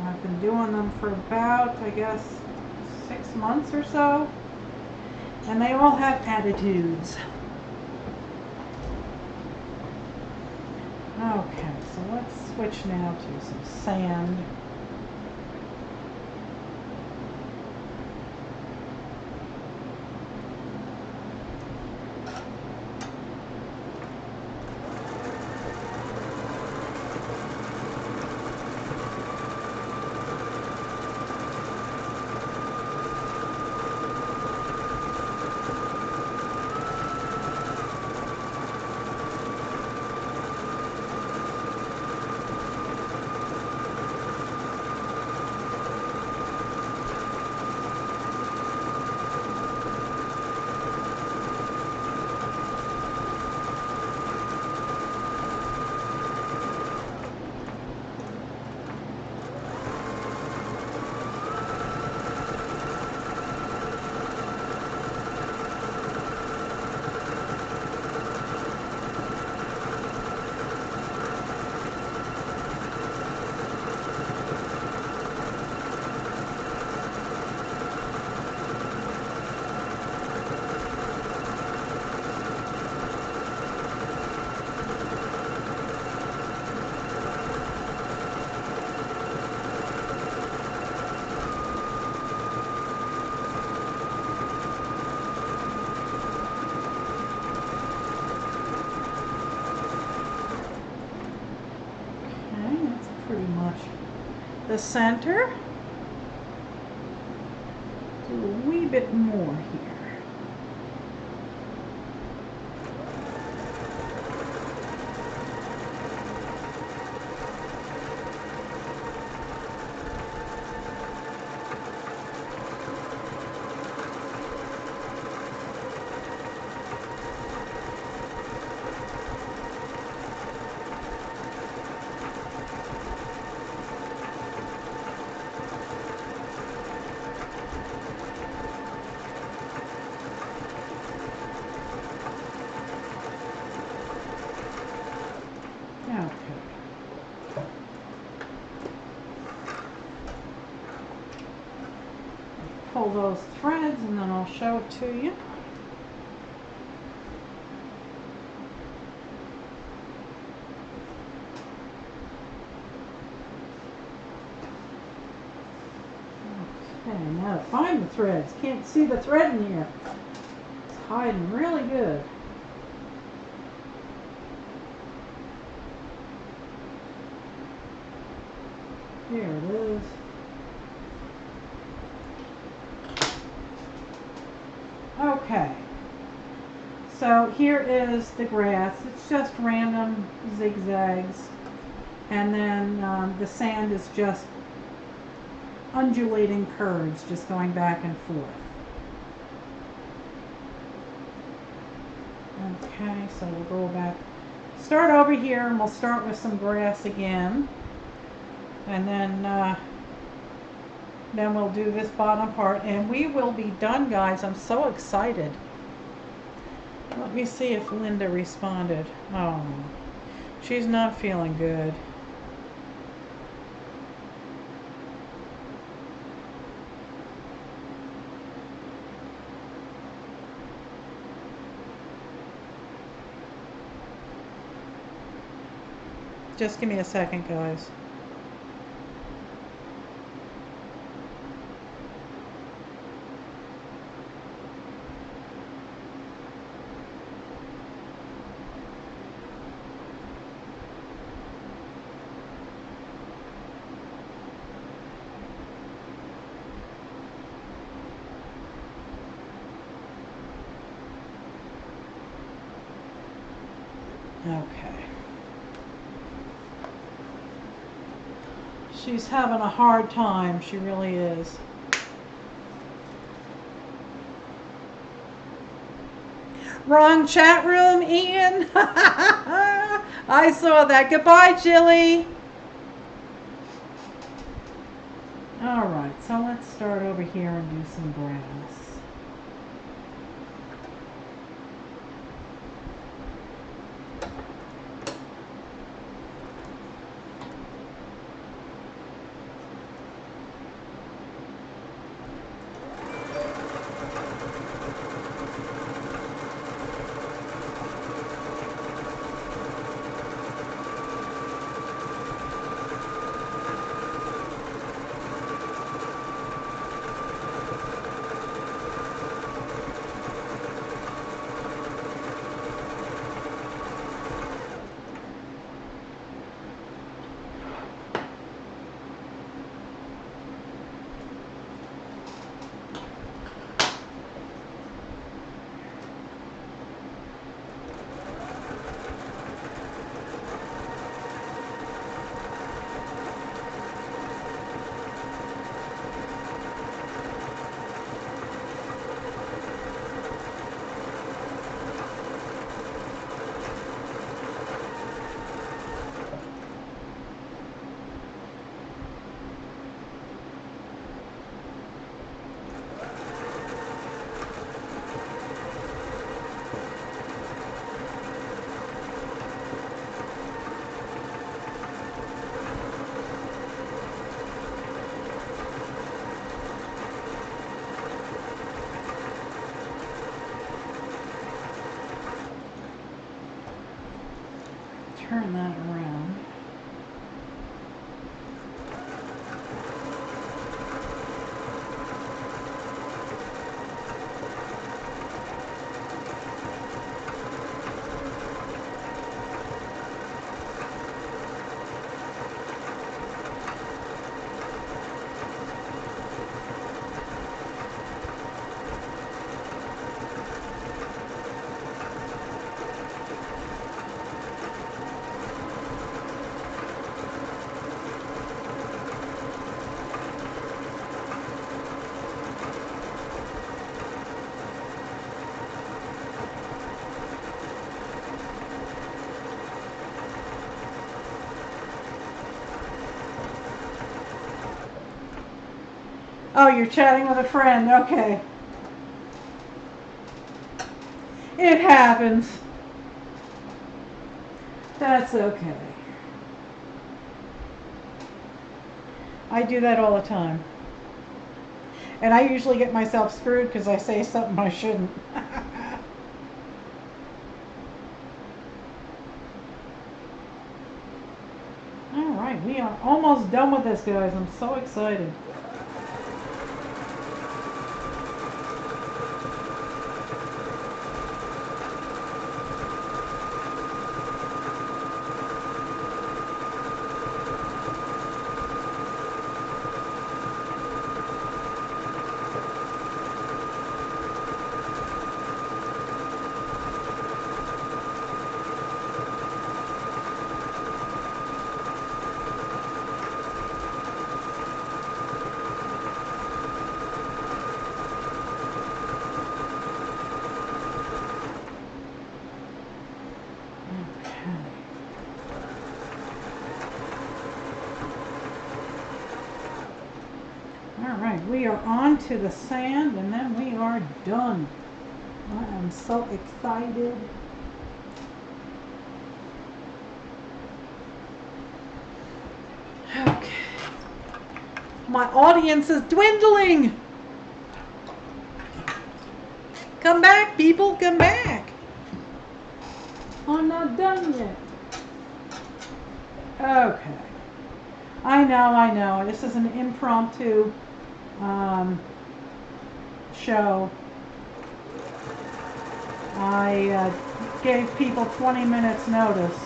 I've been doing them for about, I guess, 6 months or so. And they all have attitudes. Okay, so let's switch now to some sand. The center. Do a wee bit more here. Pull those threads and then I'll show it to you. Okay, now to find the threads. Can't see the thread in here. It's hiding really good. Here it is. Okay, so here is the grass. It's just random zigzags, and then the sand is just undulating curves, just going back and forth. Okay, so we'll go back, start over here, and we'll start with some grass again, and then we'll do this bottom part and we will be done, guys. I'm so excited. Let me see if Linda responded. Oh, she's not feeling good. Just give me a second, guys. Okay. She's having a hard time. She really is. Wrong chat room, Ian. I saw that. Goodbye, Jilly. All right, so let's start over here and do some brass. Turn that around. Oh, you're chatting with a friend. Okay. It happens. That's okay. I do that all the time. And I usually get myself screwed because I say something I shouldn't. All right, we are almost done with this, guys. I'm so excited. Alright, we are on to the sand and then we are done. I am so excited. Okay. My audience is dwindling. Come back, people, come back. I'm not done yet. Okay. I know. This is an impromptu show. I gave people 20 minutes notice.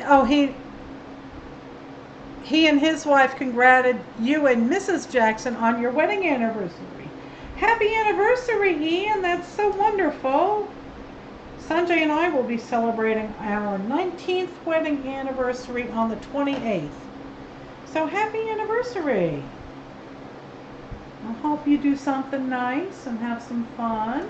Oh, he and his wife congratulated you and Mrs. Jackson on your wedding anniversary. Happy anniversary, Ian. That's so wonderful. Sanjay and I will be celebrating our 19th wedding anniversary on the 28th. So happy anniversary. I hope you do something nice and have some fun.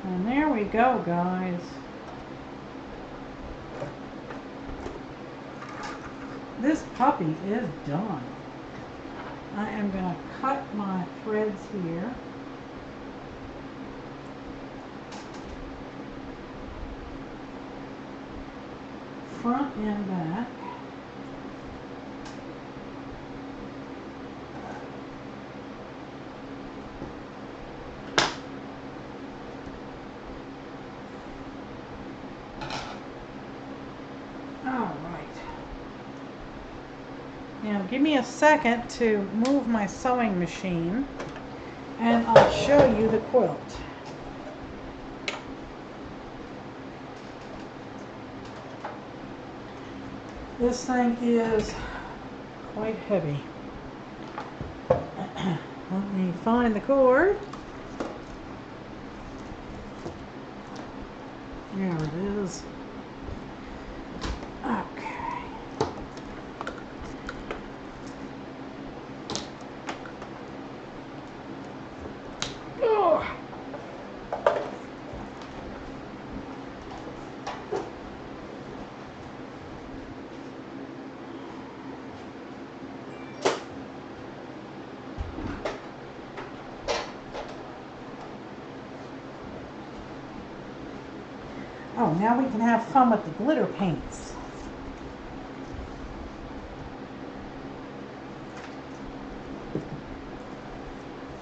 And there we go, guys. This puppy is done. I am going to cut my threads here. Front and back. Now give me a second to move my sewing machine and I'll show you the quilt. This thing is quite heavy. Let me find the cord. There it is. Okay. Oh. Oh, now we can have fun with the glitter paints.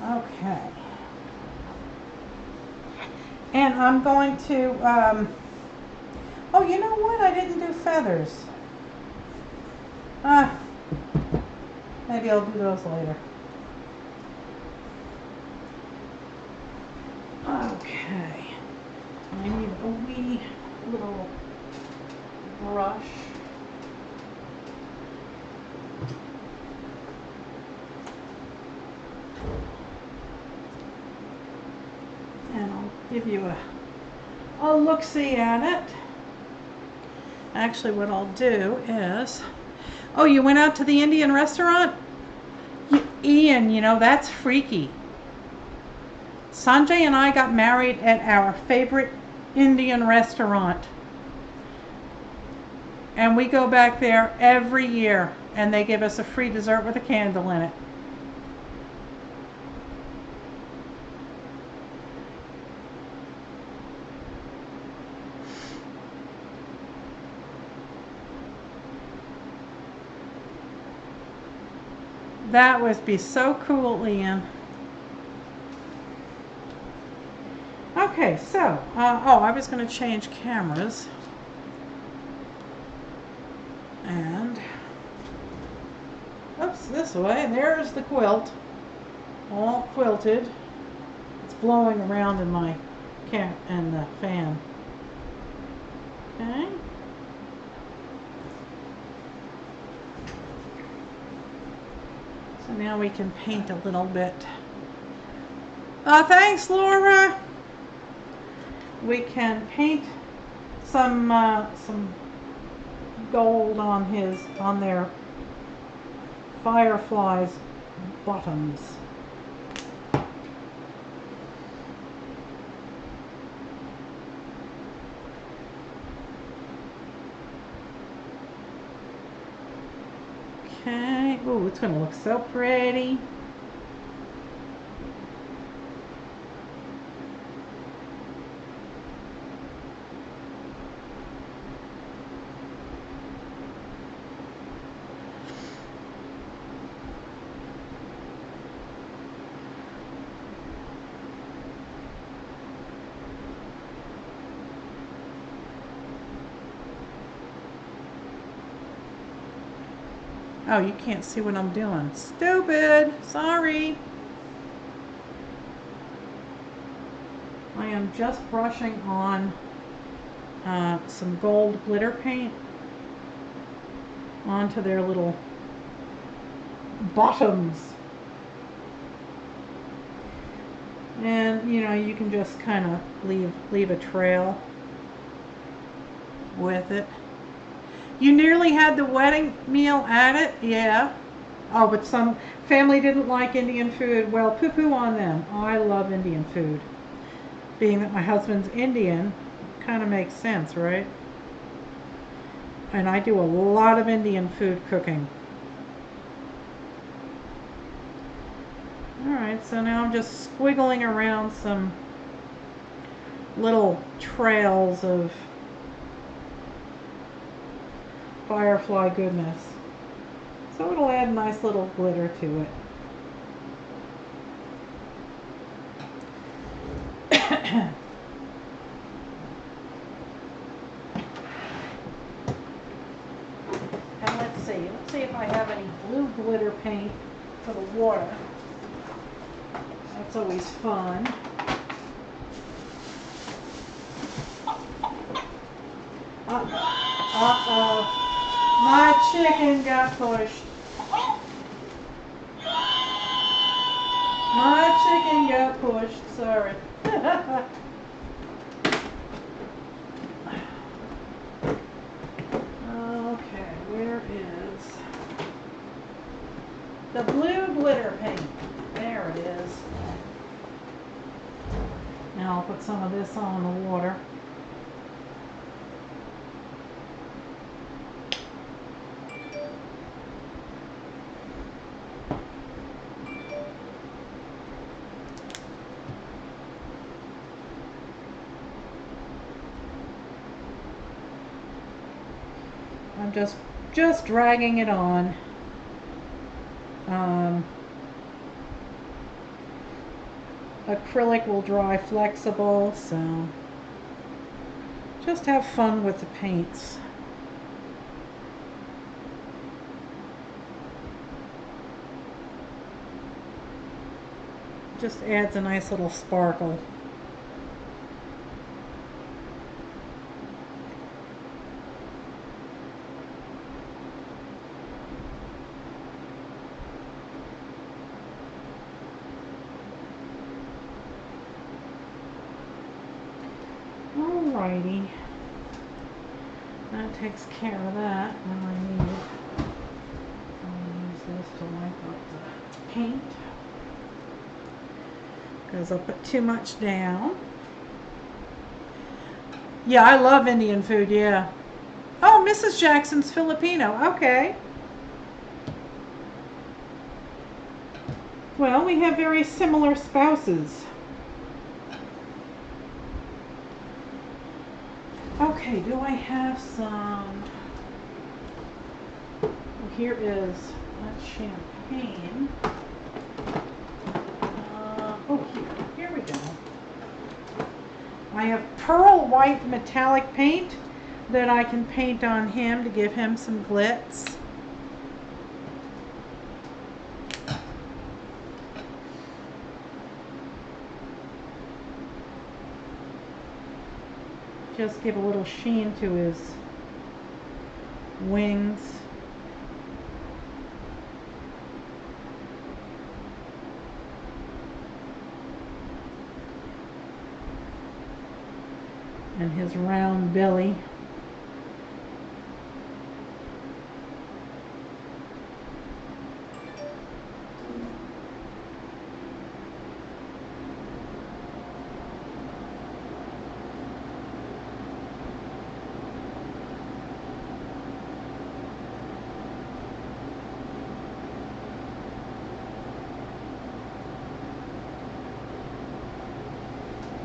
Okay. And I'm going to, oh, you know what? I didn't do feathers. Maybe I'll do those later. Okay. I need a wee little brush. And I'll give you a a look-see at it. Actually, what I'll do is, oh, you went out to the Indian restaurant? Ian, you know, that's freaky. Sanjay and I got married at our favorite Indian restaurant. And we go back there every year, and they give us a free dessert with a candle in it. That would be so cool, Ian. Okay, so, oh, I was going to change cameras. And, oops, this way. There's the quilt, all quilted. It's blowing around in my in the fan. Okay. So now we can paint a little bit. Thanks, Laura. We can paint some gold on their fireflies' bottoms. Okay. Ooh, it's going to look so pretty. Oh, you can't see what I'm doing. Stupid. Sorry. I am just brushing on some gold glitter paint onto their little bottoms. And, you know, you can just kind of leave a trail with it. You nearly had the wedding meal at it? Yeah. Oh, but some family didn't like Indian food. Well, poo-poo on them. I love Indian food. Being that my husband's Indian, kind of makes sense, right? And I do a lot of Indian food cooking. Alright, so now I'm just squiggling around some little trails of firefly goodness. So it'll add nice little glitter to it. And let's see if I have any blue glitter paint for the water. That's always fun. Uh-oh. My chicken got pushed. My chicken got pushed. Sorry. Okay, where is the blue glitter paint? There it is. Now I'll put some of this on the water. I'm just dragging it on. Acrylic will dry flexible, so just have fun with the paints. Just adds a nice little sparkle. Alrighty. That takes care of that. Now I'll use this to wipe up the paint. Because I'll put too much down. Yeah, I love Indian food, yeah. Oh, Mrs. Jackson's Filipino. Okay. Well, we have very similar spouses. Okay, do I have some? Well, here is champagne. Oh, here we go. I have pearl white metallic paint that I can paint on him to give him some glitz. Just give a little sheen to his wings. And his round belly.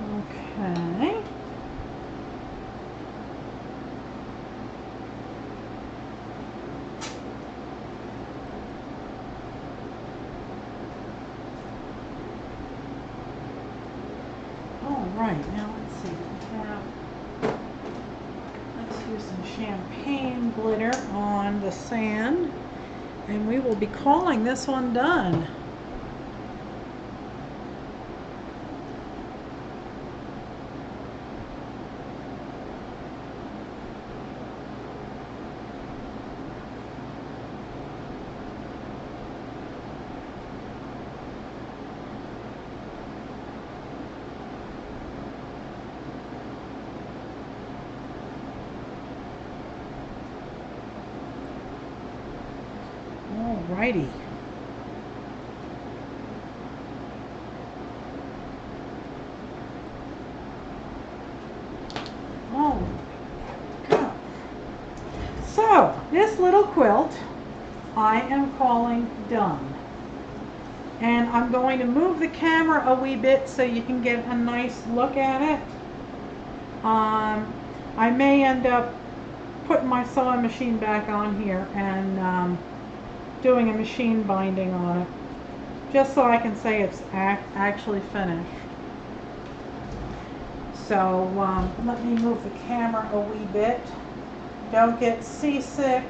Okay. All right, now let's see. Let's use some champagne glitter on the sand, and we will be calling this one done. Alrighty. Oh, go. So, this little quilt I am calling done. And I'm going to move the camera a wee bit so you can get a nice look at it. I may end up putting my sewing machine back on here and doing a machine binding on it, just so I can say it's actually finished. So let me move the camera a wee bit. Don't get seasick.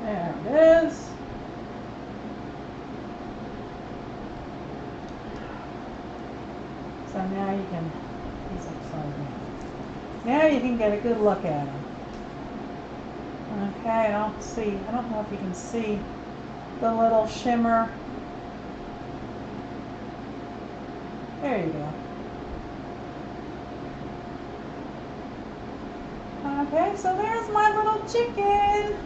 There it is. So now you can, he's upside down. Now you can get a good look at him. Okay, I don't know if you can see the little shimmer. There you go. Okay, so there's my little chicken.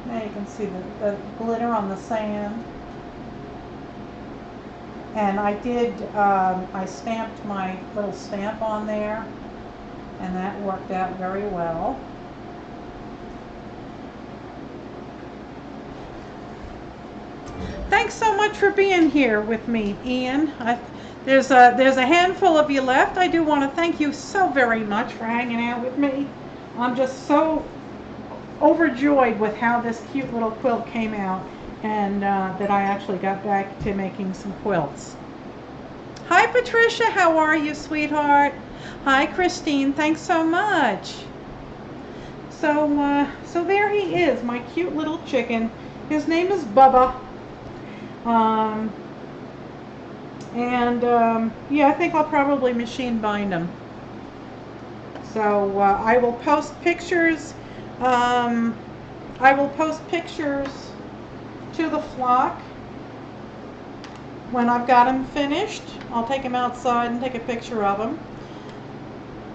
Now you can see the glitter on the sand. And I did, I stamped my little stamp on there, and that worked out very well. Thanks so much for being here with me, Ian. There's a handful of you left. I do want to thank you so very much for hanging out with me. I'm just so overjoyed with how this cute little quilt came out, and that I actually got back to making some quilts. Hi Patricia, how are you, sweetheart? Hi Christine, thanks so much. So there he is, my cute little chicken. His name is Bubba. Yeah, I think I'll probably machine bind him. So I will post pictures. I will post pictures to the flock when I've got him finished. I'll take him outside and take a picture of him.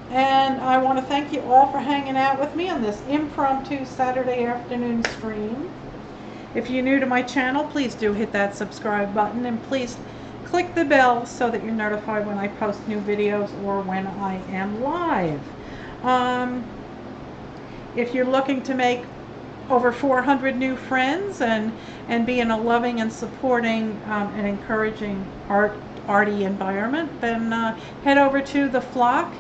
And I want to thank you all for hanging out with me on this impromptu Saturday afternoon stream. If you're new to my channel, please do hit that subscribe button, and please click the bell so that you're notified when I post new videos or when I am live. If you're looking to make over 400 new friends and be in a loving and supporting and encouraging arty environment, then head over to the flock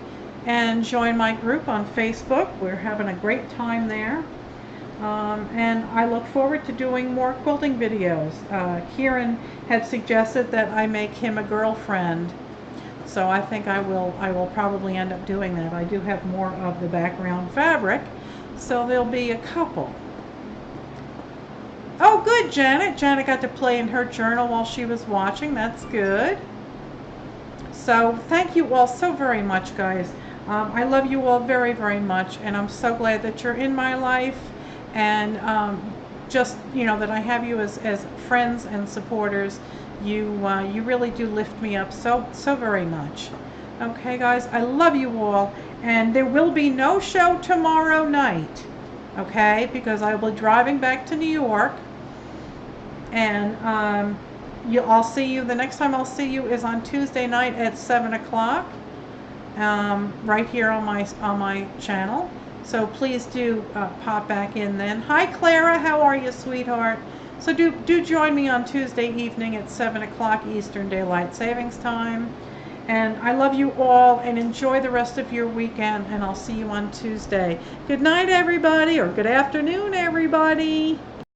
and join my group on Facebook. We're having a great time there. And I look forward to doing more quilting videos. Kieran had suggested that I make him a girlfriend, so I think I will probably end up doing that. I do have more of the background fabric, so there'll be a couple. Oh, good, Janet. Janet got to play in her journal while she was watching. That's good. So thank you all so very much, guys. I love you all very, very much, and I'm so glad that you're in my life, and just, you know, that I have you as friends and supporters. You really do lift me up so very much. Okay, guys, I love you all, and there will be no show tomorrow night, okay, because I will be driving back to New York, and I'll see you, the next time I'll see you is on Tuesday night at 7 o'clock, right here on my channel. So please do pop back in then. Hi, Clara. How are you, sweetheart? So do join me on Tuesday evening at 7 o'clock Eastern Daylight Savings Time. And I love you all, and enjoy the rest of your weekend, and I'll see you on Tuesday. Good night, everybody, or good afternoon, everybody.